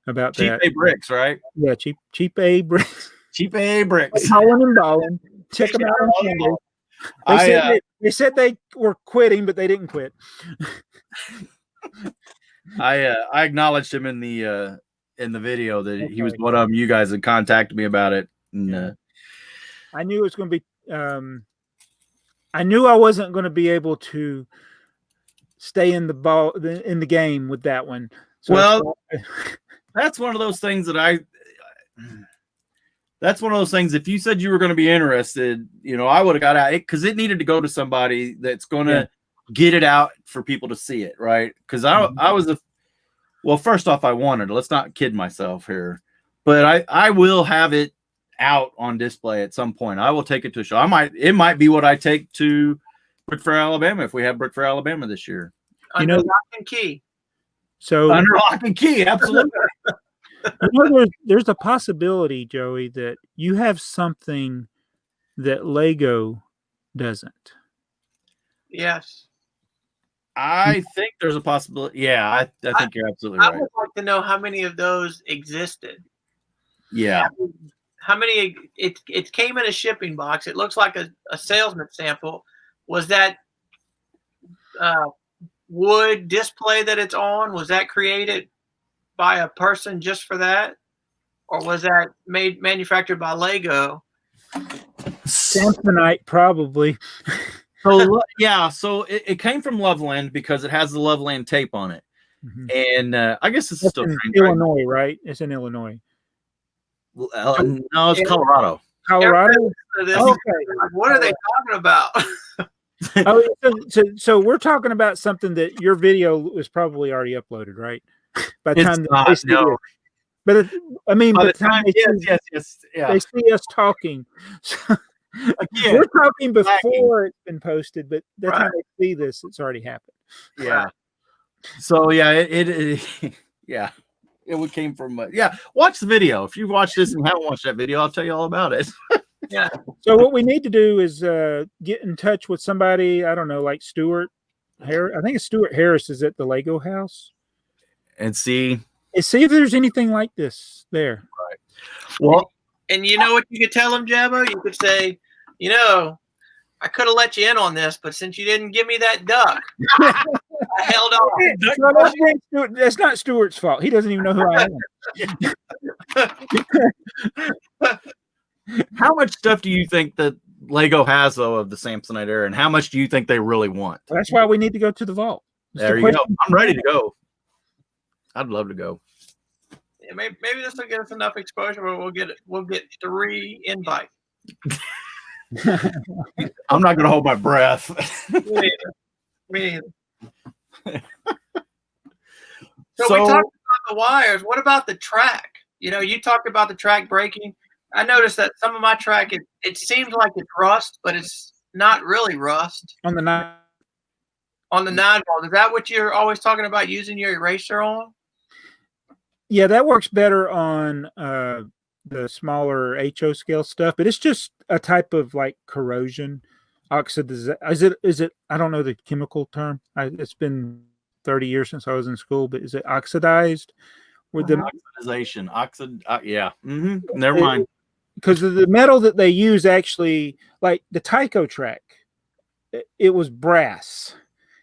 about cheap that. A bricks, right? Yeah, cheap A bricks. Cheap A bricks. Holland and Ballin. Check them out on Sunday. They said they were quitting, but they didn't quit. I acknowledged him in the video that he was one of them. You guys had contacted me about it. And, I knew it was going to be. I knew I wasn't going to be able to stay in the game with that one. So that's one of those things that that's one of those things. If you said you were going to be interested, I would have got out because it needed to go to somebody that's going to get it out for people to see it, right? Because I was first off, I wanted. Let's not kid myself here, but I will have it out on display at some point. I will take it to a show. It might be what I take to Brick Fair, Alabama, if we have Brick Fair, Alabama this year. Under lock and key. So under lock and key, absolutely. There's a possibility, Joey, that you have something that Lego doesn't. Yes. I think there's a possibility. Yeah, I think you're absolutely right. I would like to know how many of those existed. Yeah. How many? It came in a shipping box. It looks like a salesman sample. Was that wood display that it's on? Was that created by a person just for that, or was that manufactured by Lego? Samsonite, probably. So so it came from Loveland because it has the Loveland tape on it, and I guess this is still in Illinois, right? It's in Illinois. No, it's Colorado. Colorado. Okay. What are they talking about? So we're talking about something that your video was probably already uploaded, right? By the time they see it. But by the time they see us talking. So, we're talking before it's been posted, but the time they see this, it's already happened. Yeah. So it came from watch the video. If you've watched this and haven't watched that video, I'll tell you all about it. Yeah. So what we need to do is get in touch with somebody, I don't know, like Stuart Harris. I think it's Stuart Harris is at the Lego house. And see if there's anything like this there. Right. Well, and you know what you could tell him, Jabbo? You could say, I could have let you in on this, but since you didn't give me that duck, I held on. So let's bring Stuart. That's not Stuart's fault. He doesn't even know who I am. How much stuff do you think that Lego has though of the Samsonite era, and how much do you think they really want? That's why we need to go to the vault. There you go. I'm ready to go. I'd love to go. Yeah, maybe this will get us enough exposure where we'll get 3 invites. I'm not going to hold my breath. Me neither. So we talked about the wires. What about the track? You know, you talked about the track breaking. I noticed that some of my track, it seems like it's rust, but it's not really rust. On the 9 volt. Is that what you're always talking about using your eraser on? Yeah, that works better on the smaller HO scale stuff, but it's just a type of like corrosion. Oxidization. Is it? I don't know the chemical term. It's been 30 years since I was in school, but is it oxidized? With the oxidization, yeah. Never mind. Because the metal that they use actually, like the Tyco track, it was brass,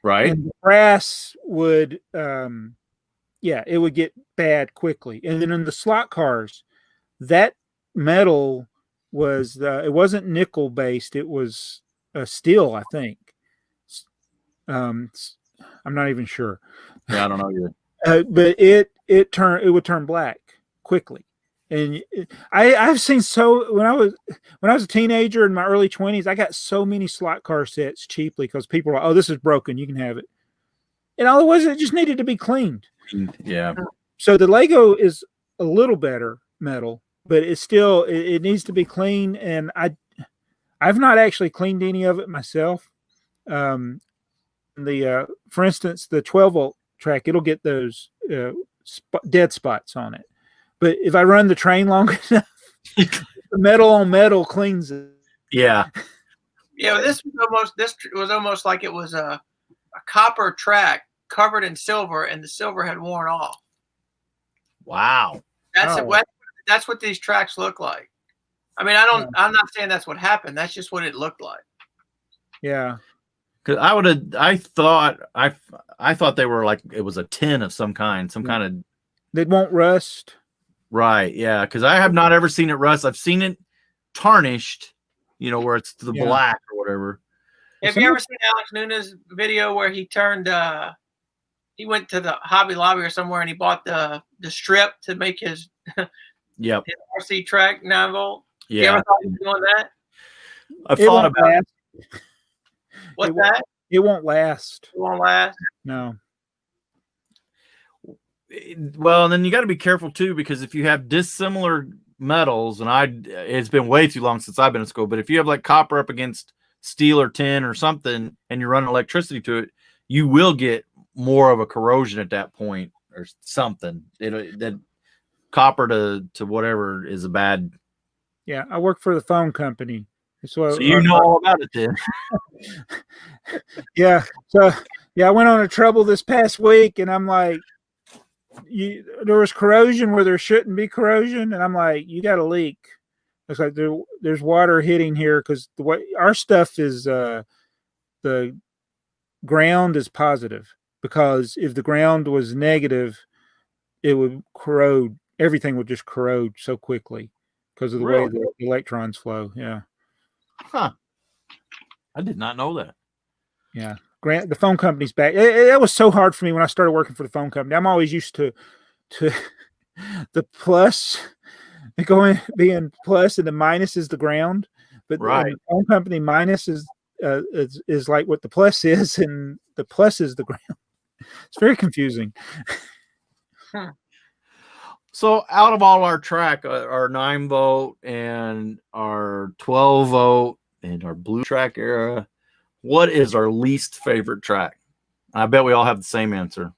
right? And the brass would, it would get bad quickly. And then in the slot cars, that metal was it wasn't nickel based; it was steel, I think. I'm not even sure. Yeah, I don't know either. But it would turn black quickly. And I've seen when I was a teenager in my early 20s, I got so many slot car sets cheaply because people were like, "Oh, this is broken, you can have it." And all it was, it just needed to be cleaned. Yeah. So the Lego is a little better metal, but it's still it needs to be clean. And I've not actually cleaned any of it myself. For instance, the 12 volt track, it'll get those dead spots on it. But if I run the train long enough, the metal on metal cleans it. Yeah. Yeah, this was almost like it was a copper track covered in silver, and the silver had worn off. Wow. That's what these tracks look like. I mean, I'm not saying that's what happened. That's just what it looked like. Yeah. Because I thought they were like it was a tin of some kind, kind of. They won't rust. Right. Yeah. Because I have not ever seen it rust. I've seen it tarnished, where it's the black or whatever. Have you ever seen Alex Nunes' video where he he went to the Hobby Lobby or somewhere and he bought the strip to make his his RC track 9 volt? Yeah. You ever thought of doing that? I thought about it. What's that? It won't last. It won't last? No. Well, and then you got to be careful too, because if you have dissimilar metals, and it's been way too long since I've been in school, but if you have like copper up against steel or tin or something, and you're running electricity to it, you will get more of a corrosion at that point or something. That copper to whatever is a bad. Yeah, I work for the phone company. So you know all about it then. Yeah. So I went on a trouble this past week, and I'm like, there was corrosion where there shouldn't be corrosion, and I'm like, you got a leak. It's like there's water hitting here because the way our stuff is, the ground is positive, because if the ground was negative, it would corrode. Everything would just corrode so quickly because of the way the electrons flow. Yeah. Huh. I did not know that. Yeah. The phone company's back. It was so hard for me when I started working for the phone company. I'm always used to the plus being plus, and the minus is the ground. But the phone company, minus is like what the plus is, and the plus is the ground. It's very confusing. Huh. So out of all our track, our 9 volt and our 12 volt and our blue track era, what is our least favorite track? I bet we all have the same answer.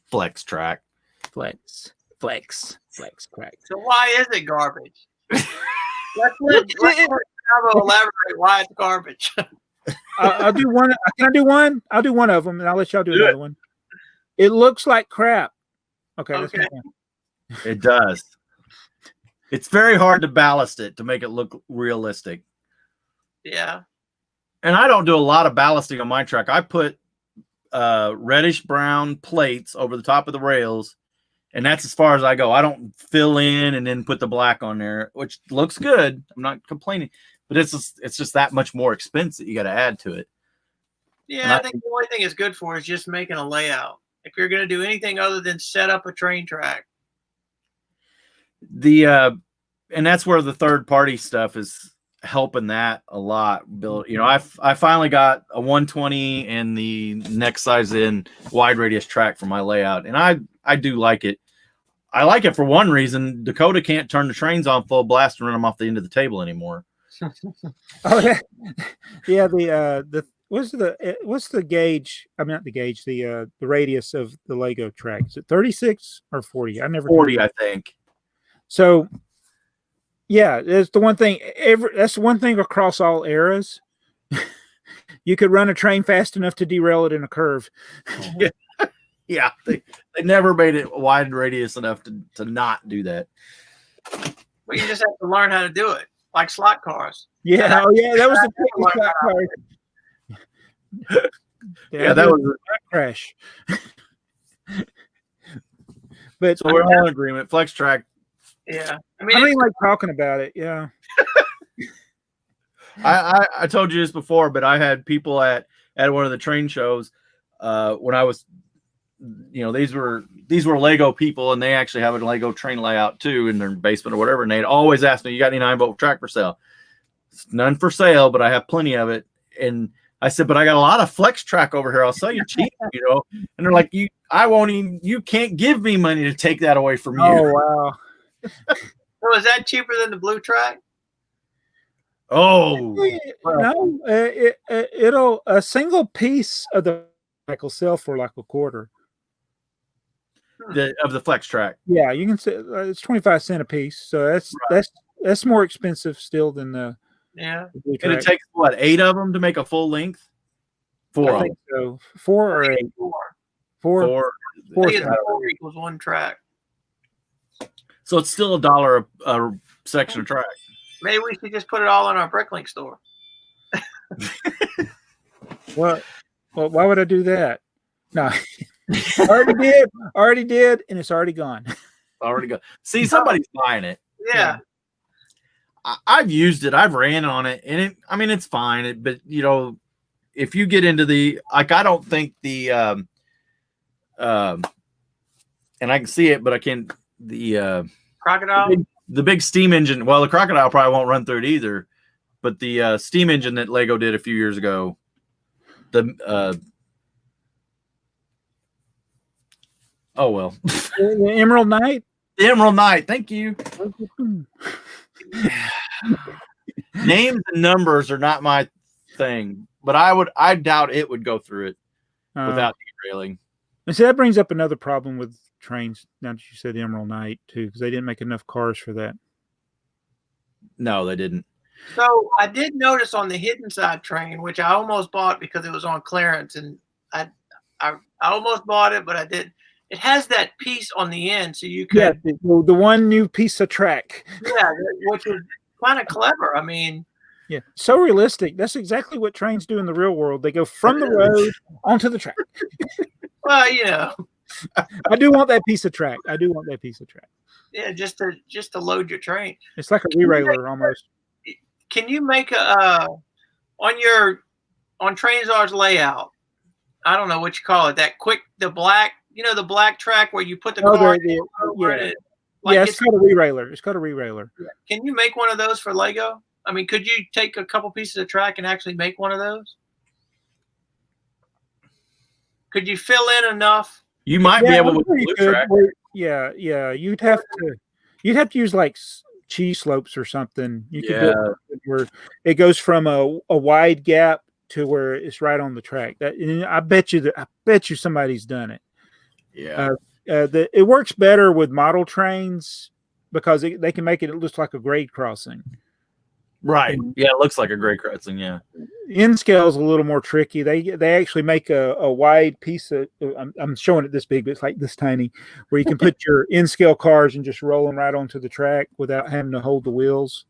Flex track. Flex crack. So why is it garbage? Let's elaborate why it's garbage. I'll do one. Can I do one? I'll do one of them, and I'll let y'all do another one. It looks like crap. Okay. That's it does. It's very hard to ballast it to make it look realistic. Yeah. And I don't do a lot of ballasting on my track. I put reddish brown plates over the top of the rails, and that's as far as I go. I don't fill in and then put the black on there, which looks good. I'm not complaining, but it's just that much more expense that you got to add to it. Yeah, I think the only thing it's good for is just making a layout. If you're going to do anything other than set up a train track. And that's where the third party stuff is helping that a lot. Bill, I finally got a 120 and the next size in wide radius track for my layout, and I do like it. I like it for one reason: Dakota can't turn the trains on full blast and run them off the end of the table anymore. Oh yeah, yeah. What's the gauge? I mean, not the gauge. The radius of the Lego track, is it 36 or 40? I never 40, I think. So, yeah, that's the one thing. That's the one thing across all eras. You could run a train fast enough to derail it in a curve. Yeah, they never made it wide radius enough to not do that. Well, you just have to learn how to do it, like slot cars. Yeah, that was the biggest slot car. Yeah, that was a crash. But so we're all in agreement. Flex track. Yeah, I mean, like talking about it. Yeah. I told you this before, but I had people at one of the train shows when I was, these were Lego people, and they actually have a Lego train layout too in their basement or whatever. And they'd always ask me, "You got any 9-volt track for sale?" It's none for sale, but I have plenty of it. And I said, "But I got a lot of flex track over here. I'll sell you cheap, And they're like, you can't give me money to take that away from you." Oh wow. So is that cheaper than the blue track? Oh no, it'll a single piece of the track will sell for like a quarter. Of the flex track. Yeah, you can say it's 25 cents a piece. So that's more expensive still than the blue track. And it takes what, 8 of them to make a full length? 4. I think so. 4 or 8. 4 equals 1 track. So it's still $1 a section of track. Maybe we should just put it all in our Bricklink store. Well, why would I do that? No, already did, and it's already gone. Already gone. See, somebody's buying it. Yeah. I've used it. I've ran on it, and it's fine. But if you get into I don't think and I can see it, but I can't. The Crocodile, the big steam engine. Well, the Crocodile probably won't run through it either. But the steam engine that Lego did a few years ago, the The Emerald Knight. The Emerald Knight. Thank you. Names and numbers are not my thing, but I doubt it would go through it without derailing. And so that brings up another problem with trains. Now that you said the Emerald Knight too, because they didn't make enough cars for that. No, they didn't. So I did notice on the hidden side train, which I almost bought because it was on clearance, and I almost bought it, but I didn't. It has that piece on the end, so you could the one new piece of track. Yeah, which is kind of clever. I mean, yeah, so realistic. That's exactly what trains do in the real world. They go from the road onto the track. Well, I do want that piece of track. Yeah, just to load your train. It's like a derailleur almost. Can you make on Traintober's layout? I don't know what you call it. The black track where you put the car. It's called a derailleur. Can you make one of those for Lego? I mean, could you take a couple pieces of track and actually make one of those? Could you fill in enough? You might be able with blue track. Yeah. You'd have to use like cheese slopes or something. You could do it where it goes from a wide gap to where it's right on the track. I bet you somebody's done it. Yeah. It works better with model trains because they can make it look like a grade crossing. Right. Yeah, it looks like a grade crossing. Yeah. N scale is a little more tricky. They actually make a wide piece of. I'm showing it this big, but it's like this tiny, where you can put your N scale cars and just roll them right onto the track without having to hold the wheels.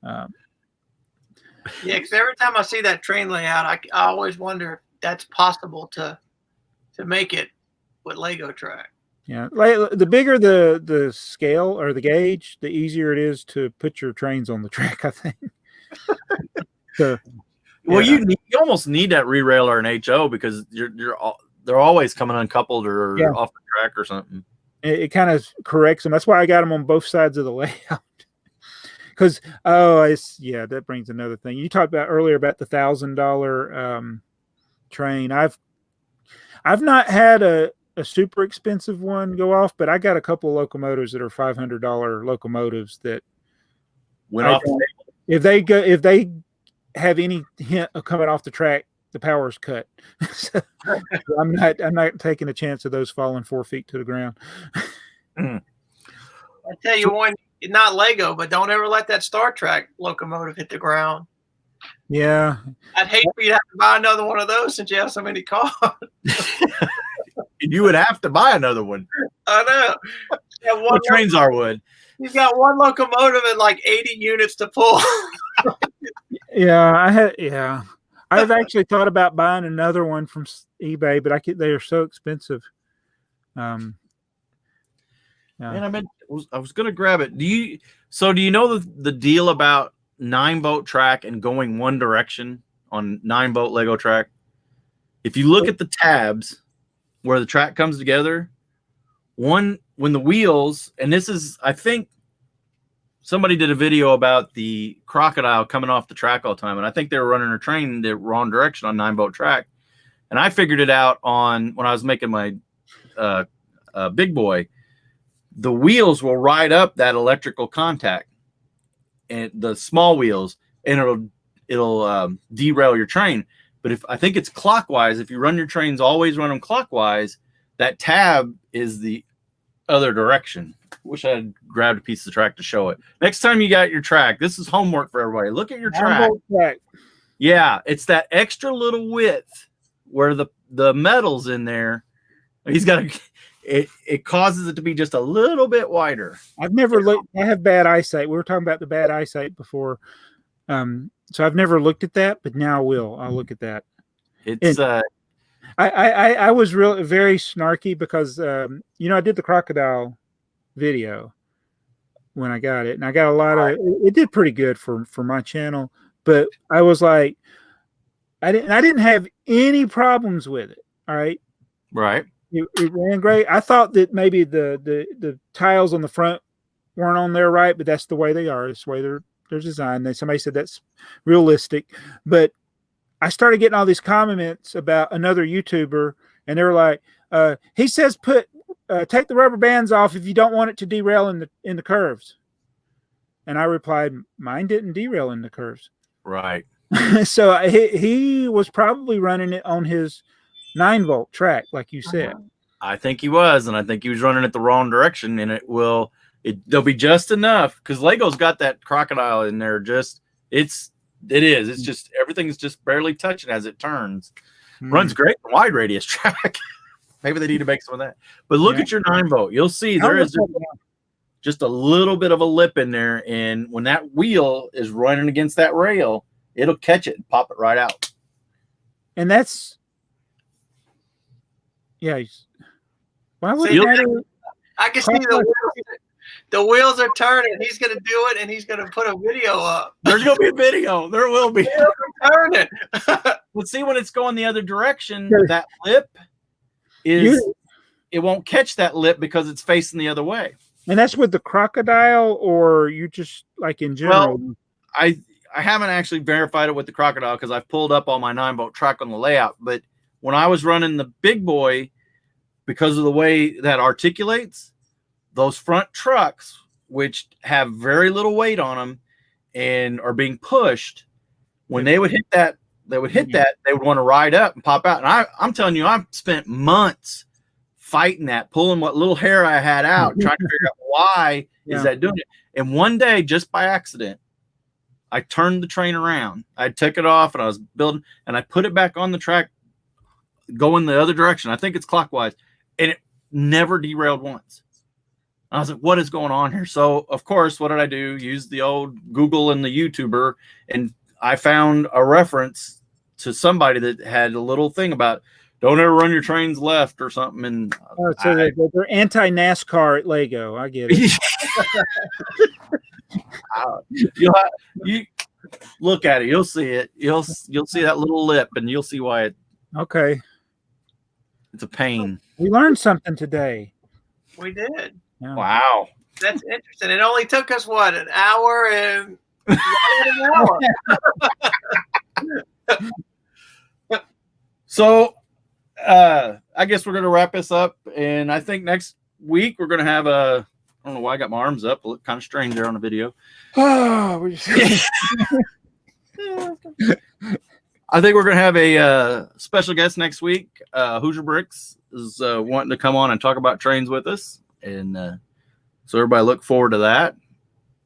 Yeah, because every time I see that train layout, I always wonder if that's possible to to make it with Lego track. Yeah, the bigger the scale or the gauge, the easier it is to put your trains on the track, I think. So, well, yeah. you almost need that re-rail or an HO because they're always coming uncoupled or off the track or something. It kind of corrects them. That's why I got them on both sides of the layout. Because that brings another thing. You talked about earlier about the $1,000 train. I've not had a super expensive one go off, but I got a couple of locomotives that are $500 locomotives that went off. If they have any hint of coming off the track, the power's cut. So I'm not taking a chance of those falling 4 feet to the ground. I tell you one, not Lego, but don't ever let that Star Trek locomotive hit the ground. Yeah, I'd hate for you to have to buy another one of those since you have so many cars. You would have to buy another one. I know. Well, Traintober would. You've got one locomotive and like 80 units to pull. I've actually thought about buying another one from eBay, but they are so expensive. And I was going to grab it. Do you know the deal about 9-boat track and going one direction on 9-boat Lego track? If you look at the tabs where the track comes together, when the wheels, and this is, I think somebody did a video about the crocodile coming off the track all the time, and I think they were running a train the wrong direction on 9-boat track. And I figured it out when I was making my big boy. The wheels will ride up that electrical contact, and the small wheels, and it'll derail your train. But I think it's clockwise. If you run your trains, always run them clockwise. That tab is the other direction. Wish I had grabbed a piece of track to show it. Next time you got your track, this is homework for everybody. Look at your track. Yeah, it's that extra little width where the metal's in there. He's got it causes it to be just a little bit wider. I've never looked. I have bad eyesight. We were talking about the bad eyesight before. So I've never looked at that, but now I will. I'll look at that. It's I was very snarky because I did the crocodile video when I got it, and I got a lot of it did pretty good for my channel, but I was like, I didn't have any problems with it. All right. It ran great. I thought that maybe the tiles on the front weren't on there right, but that's the way they are. It's the way they're designed. Somebody said that's realistic, but I started getting all these comments about another YouTuber, and they were like, he says take the rubber bands off if you don't want it to derail in the curves. And I replied, mine didn't derail in the curves. Right. So he was probably running it on his 9-volt track, like you said. I think he was, and I think he was running it the wrong direction, and there'll be just enough because Lego's got that crocodile in there. It's just everything's just barely touching as it turns. Runs great in wide radius track. Maybe they need to make some of that. But look at your 9-volt. You'll see there is just a little bit of a lip in there, and when that wheel is running against that rail, it'll catch it and pop it right out. And that's why would it matter? I can see the wheels are turning. He's going to do it, and he's going to put a video up. There's going to be a video. There will be. Turning. But see, when it's going the other direction, that lip it won't catch that lip because it's facing the other way. And that's with the crocodile, or you just like in general? Well, I haven't actually verified it with the crocodile because I've pulled up all my 9-volt track on the layout. But when I was running the big boy, because of the way that articulates, those front trucks, which have very little weight on them and are being pushed, when they would hit that, they would want to ride up and pop out. And I'm telling you, I've spent months fighting that, pulling what little hair I had out, trying to figure out why is that doing it. And one day, just by accident, I turned the train around. I took it off and I was building, and I put it back on the track, going the other direction. I think it's clockwise, and it never derailed once. I was like, what is going on here? So, of course, what did I do? Use the old Google and the YouTuber, and I found a reference to somebody that had a little thing about don't ever run your trains left or something. And So they're anti-NASCAR at Lego. I get it. you look at it, you'll see it. You'll see that little lip, and you'll see why Okay. it's a pain. We learned something today. We did. Yeah. Wow. That's interesting. It only took us what, an hour and an hour. So I guess we're gonna wrap this up, and I think next week we're gonna have a I don't know why I got my arms up. It looked kind of strange there on the video. Oh, I think we're going to have a special guest next week. Hoosier Bricks is wanting to come on and talk about trains with us. And so everybody look forward to that.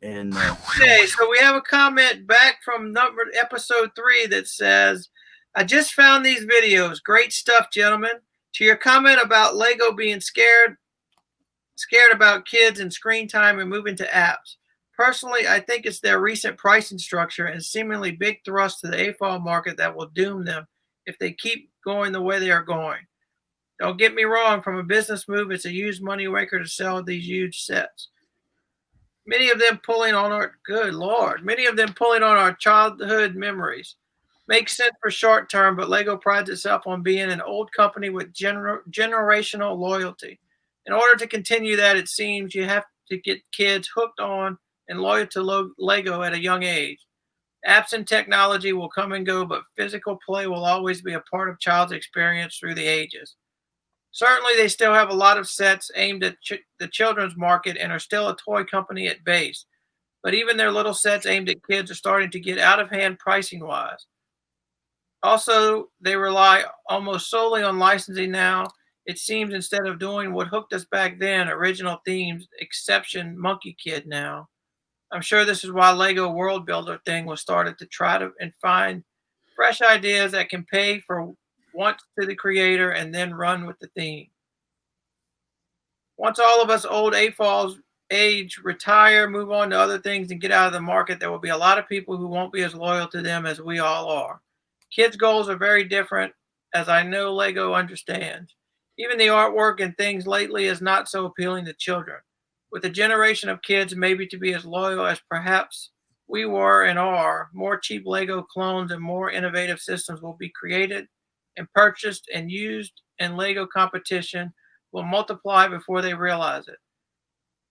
And Okay, so we have a comment back from episode 3 that says, I just found these videos. Great stuff, gentlemen. To your comment about Lego being scared about kids and screen time and moving to apps. Personally, I think it's their recent pricing structure and seemingly big thrust to the AFoOL market that will doom them if they keep going the way they are going. Don't get me wrong, from a business move, it's a huge money maker to sell these huge sets. Many of them pulling on our childhood memories. Makes sense for short term, but Lego prides itself on being an old company with generational loyalty. In order to continue that, it seems you have to get kids hooked on and loyal to Lego at a young age. Apps and technology will come and go, but physical play will always be a part of child's experience through the ages. Certainly, they still have a lot of sets aimed at the children's market and are still a toy company at base. But even their little sets aimed at kids are starting to get out of hand pricing-wise. Also, they rely almost solely on licensing now. It seems instead of doing what hooked us back then, original themes, exception Monkey Kid now. I'm sure this is why Lego World Builder thing was started, to try to and find fresh ideas that can pay for once to the creator and then run with the theme. Once all of us old AFoOLs age, retire, move on to other things and get out of the market, there will be a lot of people who won't be as loyal to them as we all are. Kids' goals are very different, as I know Lego understands. Even the artwork and things lately is not so appealing to children. With a generation of kids maybe to be as loyal as perhaps we were and are, more cheap Lego clones and more innovative systems will be created and purchased and used, and Lego competition will multiply before they realize it.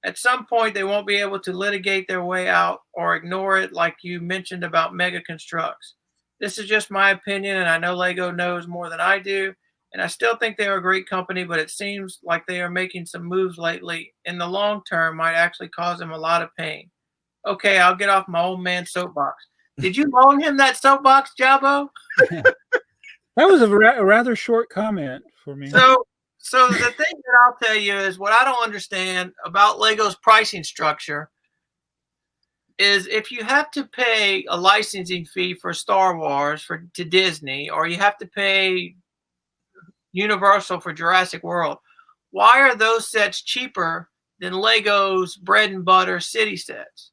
At some point, they won't be able to litigate their way out or ignore it like you mentioned about Mega Constructs. This is just my opinion, and I know Lego knows more than I do. And I still think they are a great company, but it seems like they are making some moves lately in the long term might actually cause them a lot of pain. Okay, I'll get off my old man soapbox. Did you loan him that soapbox, Jabo? That was a rather short comment for me. So the thing that I'll tell you is what I don't understand about Lego's pricing structure is if you have to pay a licensing fee for Star Wars to Disney, or you have to pay Universal for Jurassic World, why are those sets cheaper than Lego's bread and butter city sets?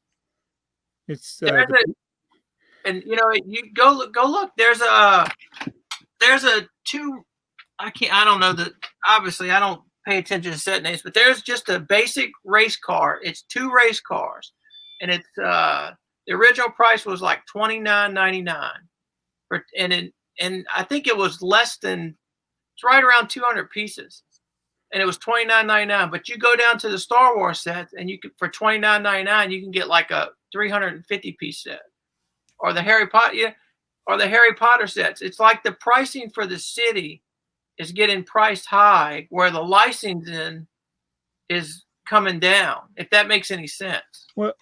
It's and you know, you go look. There's a two. I don't know that. Obviously, I don't pay attention to set names, but there's just a basic race car. It's 2 race cars, and it's the original price was like $29.99, and I think it was less than. It's right around 200 pieces, and it was $29.99. But you go down to the Star Wars sets, and you can for $29.99 you can get like a 350 piece set, or the Harry Potter sets. It's like the pricing for the city is getting priced high, where the licensing is coming down. If that makes any sense. Well,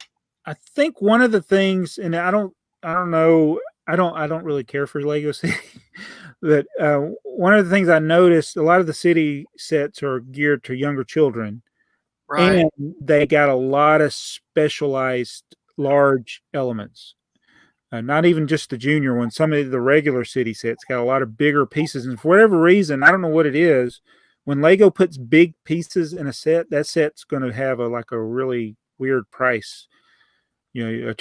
I think one of the things, and I don't know, I don't really care for Lego City. But one of the things I noticed, a lot of the city sets are geared to younger children, Right. and they got a lot of specialized large elements. Not even just the junior ones. Some of the regular city sets got a lot of bigger pieces, and for whatever reason, I don't know what it is. When Lego puts big pieces in a set, that set's going to have a really weird price. You know,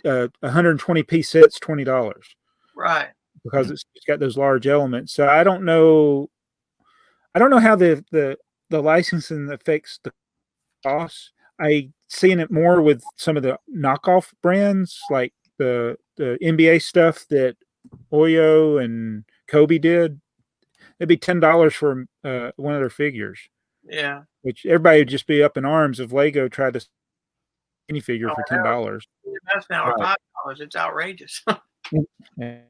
a 120 piece set's $20. Right. Because it's got those large elements. So I don't know I don't know how the licensing affects the costs. I seen it more with some of the knockoff brands, like the NBA stuff that Oyo and Kobe did. It'd be $10 for one of their figures, Yeah. which everybody would just be up in arms if Lego tried to any figure for $10. That's now Right. $5. It's outrageous. Yeah.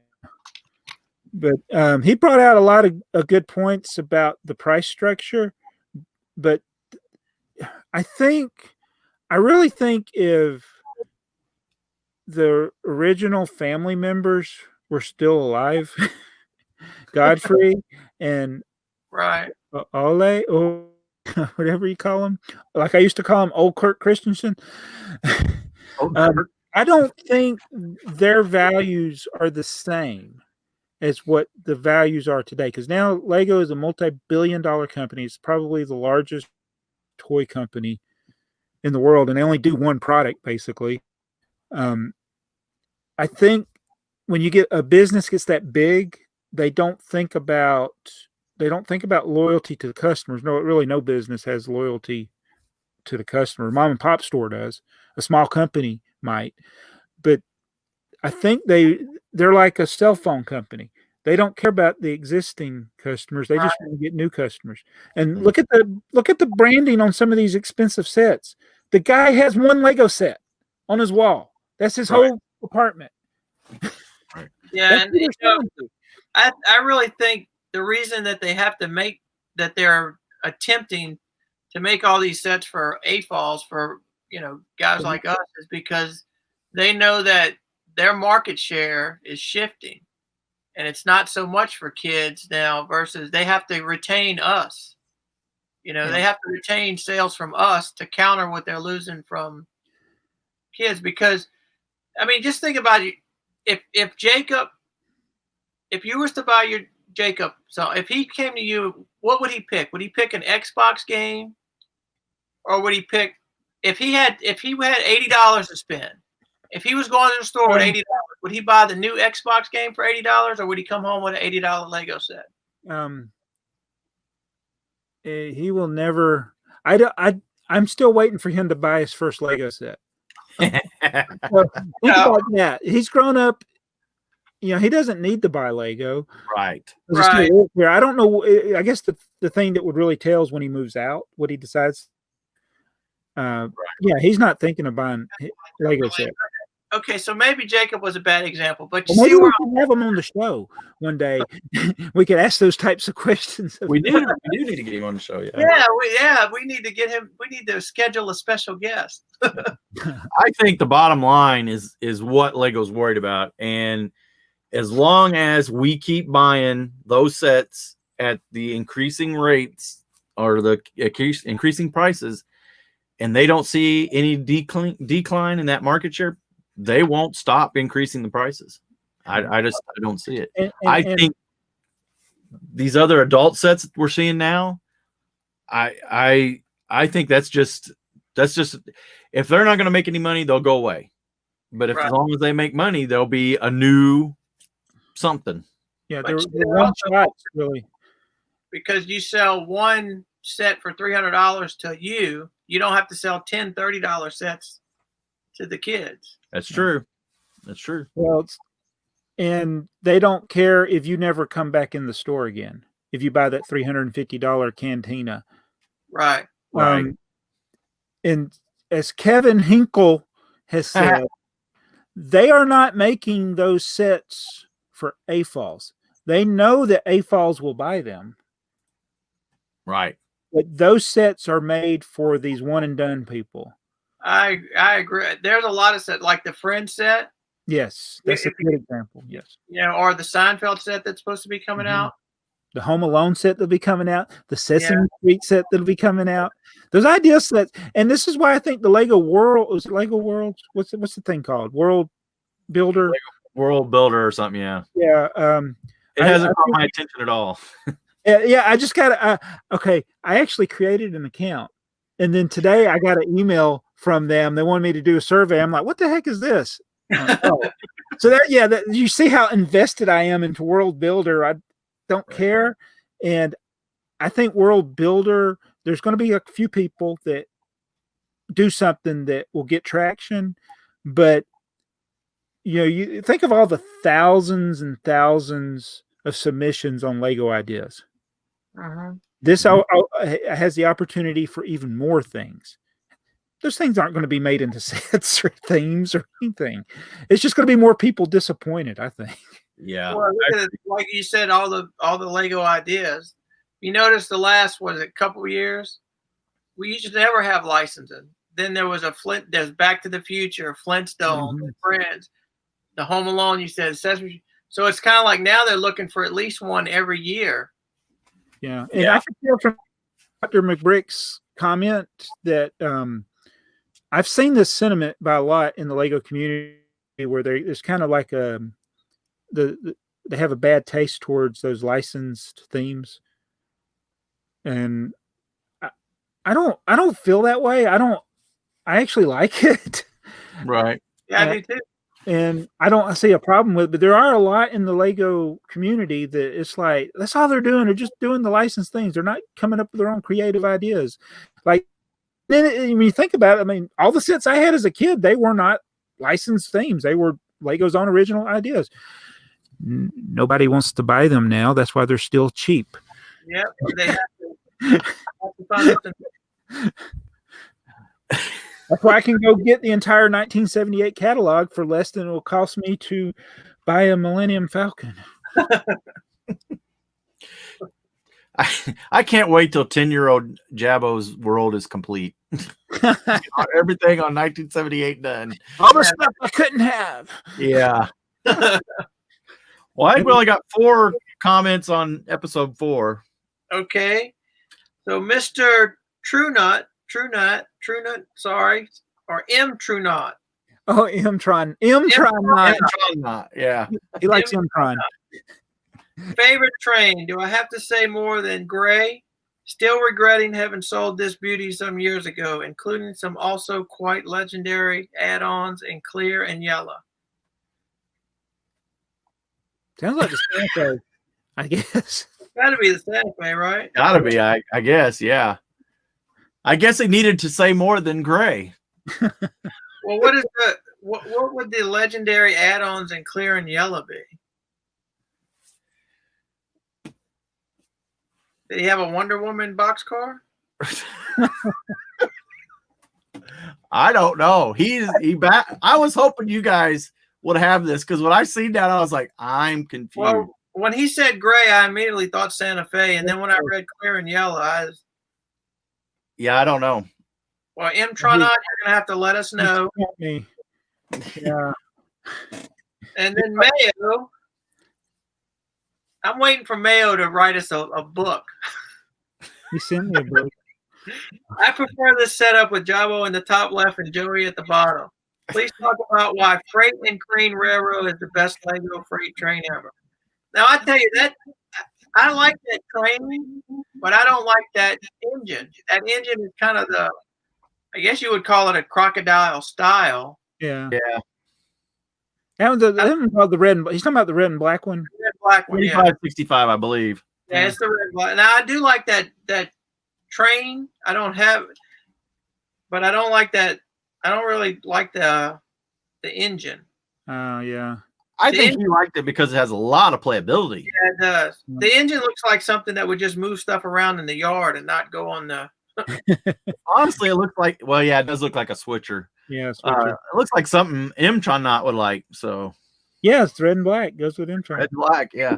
But he brought out a lot of good points about the price structure. But I really think if the original family members were still alive, Godfrey and Right. Ole, or whatever you call him, like I used to call him, old Kirk Christensen. I don't think their values are the same as what the values are today. Because now Lego is a multi-billion-dollar company. It's probably the largest toy company in the world, and they only do one product basically. I think when you get a business gets that big, they don't think about loyalty to the customers. No, really, no business has loyalty to the customer. Mom and pop store does. A small company might, but I think they're like a cell phone company. They don't care about the existing customers. They just want to get new customers. And look at the branding on some of these expensive sets. The guy has one Lego set on his wall. That's his whole apartment. Yeah, and I really think the reason that they have to make that they're attempting to make all these sets for AFoOLs for guys like us is because they know that their market share is shifting, and it's not so much for kids now versus they have to retain us. They have to retain sales from us to counter what they're losing from kids. Because, I mean, just think about it. If Jacob, if you was to buy your Jacob, so if he came to you, what would he pick? Would he pick an Xbox game, or would he pick if he had $80 to spend? If he was going to the store with $80, would he buy the new Xbox game for $80, or would he come home with an $80 Lego set? He will never. I'm still waiting for him to buy his first Lego set. So, think about that. He's grown up. He doesn't need to buy Lego. Right. I don't know. I guess the thing that would really tell is when he moves out, what he decides. Yeah, he's not thinking of buying Lego set. Okay, so maybe Jacob was a bad example, but maybe we could have him on the show one day. We could ask those types of questions. We do need to get him on the show. We need to get him. We need to schedule a special guest. I think the bottom line is what Lego's worried about, and as long as we keep buying those sets at the increasing rates or the increasing prices, and they don't see any decline in that market share, they won't stop increasing the prices. I don't see it. I think these other adult sets that we're seeing now, I think that's just if they're not going to make any money, they'll go away. But as long as they make money, there'll be a new something. Yeah, they're one shots really. Because you sell one set for $300 to you don't have to sell $10-$30 sets to the kids. That's true. That's true. Well, and they don't care if you never come back in the store again. If you buy that $350 cantina, right. And as Kevin Hinkle has said, they are not making those sets for AFoOLs. They know that AFoOLs will buy them. Right. But those sets are made for these one and done people. I agree. There's a lot of sets, like the Friends set. Yes, that's a good example. Yes. Or the Seinfeld set that's supposed to be coming out. The Home Alone set that'll be coming out. The Sesame Street set that'll be coming out. Those idea sets, and this is why I think the Lego World was Lego World. What's the thing called? World Builder. World Builder or something. Yeah. Yeah. It hasn't caught my attention at all. Yeah. I just got okay. I actually created an account, and then today I got an email from them. They wanted me to do a survey. I'm like, what the heck is this? So you see how invested I am into World Builder. I don't care. And I think World Builder, there's going to be a few people that do something that will get traction, but you think of all the thousands and thousands of submissions on Lego ideas. This has the opportunity for even more things. Those things aren't going to be made into sets or themes or anything. It's just going to be more people disappointed, I think. Yeah. Well, look at it, like you said, all the Lego ideas. You notice the last, couple of years, we used to never have licensing. Then there was there's Back to the Future, Flintstones, Friends, the Home Alone. You said Sesame. So it's kind of like now they're looking for at least one every year. Yeah, and I can tell from Dr. McBrick's comment that I've seen this sentiment by a lot in the Lego community, where there's kind of like they have a bad taste towards those licensed themes, and I don't feel that way. I actually like it. Right. Yeah, I do too. And I don't see a problem with it, but there are a lot in the Lego community that it's like, that's all they're doing. They're just doing the licensed things. They're not coming up with their own creative ideas. Like, then when you think about it, I mean, all the sets I had as a kid, they were not licensed themes. They were Lego's own original ideas. Nobody wants to buy them now. That's why they're still cheap. Yep. They have to find something. That's why I can go get the entire 1978 catalog for less than it will cost me to buy a Millennium Falcon. I can't wait till 10-year-old Jabo's world is complete. Everything on 1978 done. All the stuff I couldn't have. Yeah. Well, I think we only got 4 comments on episode 4. Okay. So Mr. Trunut, sorry, or M Trunut. Oh, M-Tron. M-Tron, yeah. He likes M-Tron. Favorite train? Do I have to say more than gray? Still regretting having sold this beauty some years ago, including some also quite legendary add-ons in clear and yellow. Sounds like the Santa Fe, I guess. Gotta be the Santa Fe, right? Gotta be, I guess, yeah. I guess he needed to say more than gray. Well, what would the legendary add-ons in clear and yellow be? Did he have a Wonder Woman boxcar? I don't know. I was hoping you guys would have this, because when I seen that, I was like, I'm confused. Well, when he said gray, I immediately thought Santa Fe, and then when I read clear and yellow, I don't know. Well, M-Tron, you're gonna have to let us know. Yeah. And then Mayo, I'm waiting for Mayo to write us a book. He sent me a book. I prefer this setup with Jabo in the top left and Joey at the bottom. Please talk about why Freight and Crane Railroad is the best Lego freight train ever. Now, I tell you that I like that train, but I don't like that engine. That engine is kind of I guess you would call it a crocodile style. Yeah. Yeah. That one's called the red. He's talking about the red and black one. Red black one, 2565, I believe. Yeah, it's the red black. Now I do like that train. I don't have it, but I don't like that. I don't really like the engine. Oh yeah. I think you liked it because it has a lot of playability. Yeah, it does. The engine looks like something that would just move stuff around in the yard and not go on the. Honestly, it looks like. Well, yeah, it does look like a switcher. Yeah, switcher. It looks like something M-Tron not would like. So. Yeah, it's red and black. Goes with M-Tron. Red and black, yeah.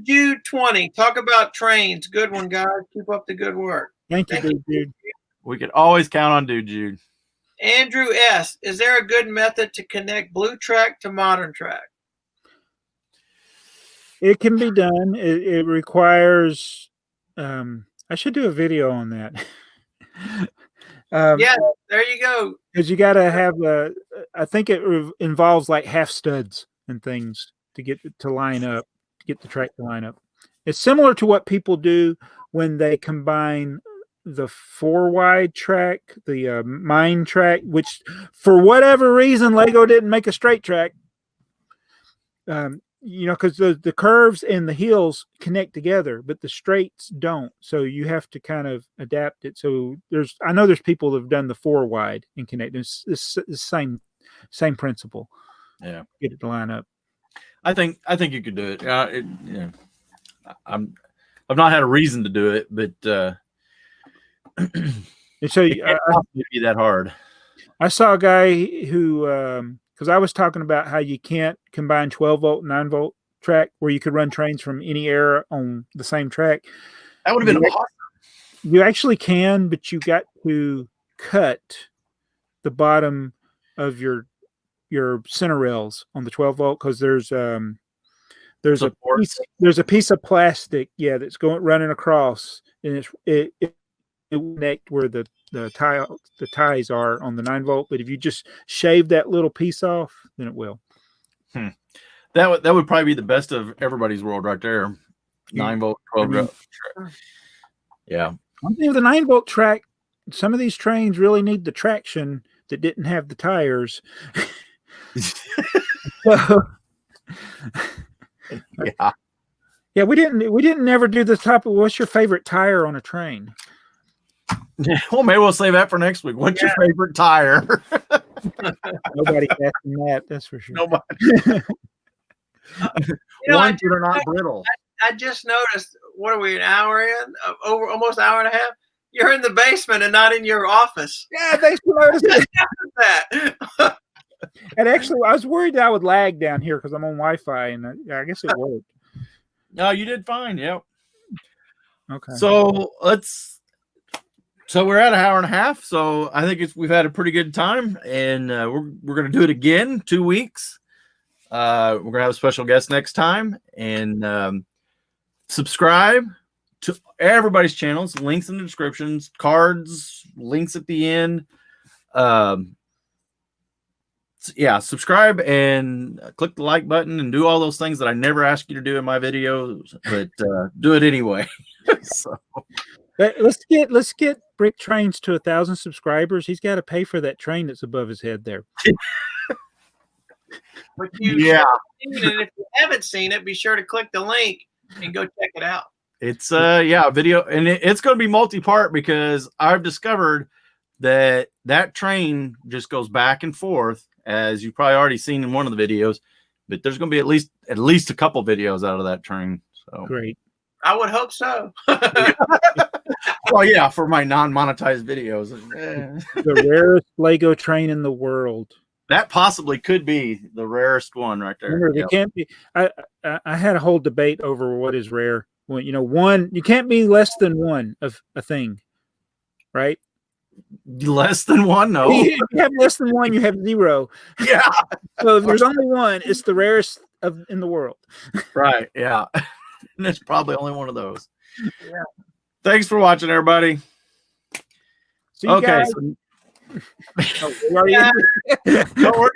Jude 20. Talk about trains. Good one, guys. Keep up the good work. Thank you, dude. We could always count on Jude. Andrew S. Is there a good method to connect Blue Track to Modern Track? It can be done. It requires. I should do a video on that. Yeah, there you go. Because you got to have I think it involves like half studs and things to get to line up, to get the track to line up. It's similar to what people do when they combine the 4-wide track, the mine track, which for whatever reason Lego didn't make a straight track. you know, because the curves and the hills connect together, but the straights don't. So you have to kind of adapt it. So I know there's people that have done the 4 wide and connect. It's the same principle. Yeah, get it to line up. I think you could do it. Yeah, I've not had a reason to do it, but and so it can't possibly be that hard. I saw a guy who, because I was talking about how you can't combine 12-volt and 9-volt track where you could run trains from any era on the same track. That would have been awesome. You actually can, but you got to cut the bottom of your center rails on the 12-volt because there's a piece of plastic, that's running across, and it connect where the ties are on the 9-volt. But if you just shave that little piece off, then it will. That would probably be the best of everybody's world right there. 9-volt, 12-volt. Yeah. One thing with the 9-volt track, some of these trains really need the traction that didn't have the tires. Yeah, we didn't never do the topic. What's your favorite tire on a train? Well, maybe we'll save that for next week. What's your favorite tire? Nobody's asking that. That's for sure. Nobody. Ones that are not brittle. I just noticed. What are we, an hour in? Over almost an hour and a half. You're in the basement and not in your office. Yeah, thanks for noticing that. And actually, I was worried that I would lag down here because I'm on Wi-Fi, and I guess it worked. No, you did fine. Yep. Okay. So we're at an hour and a half. So I think we've had a pretty good time, and we're gonna do it again 2 weeks. We're gonna have a special guest next time, and subscribe to everybody's channels. Links in the descriptions, cards, links at the end. Subscribe and click the like button and do all those things that I never ask you to do in my videos, but do it anyway. So let's get BrickTrains to 1,000 subscribers. He's got to pay for that train that's above his head there. But and if you haven't seen it, be sure to click the link and go check it out. It's a video, and it's going to be multi-part because I've discovered that train just goes back and forth, as you've probably already seen in one of the videos, but there's going to be at least a couple videos out of that train. So great. I would hope so. Well, yeah, for my non-monetized videos. The rarest Lego train in the world. That possibly could be the rarest one right there. Remember, it can't be. I had a whole debate over what is rare. Well, one, you can't be less than one of a thing, right? Less than one? No. If you have less than one, you have 0. Yeah. So if there's only one, it's the rarest in the world. Right. Yeah. And it's probably only one of those. Yeah. Thanks for watching, everybody. See you guys. So, Oh,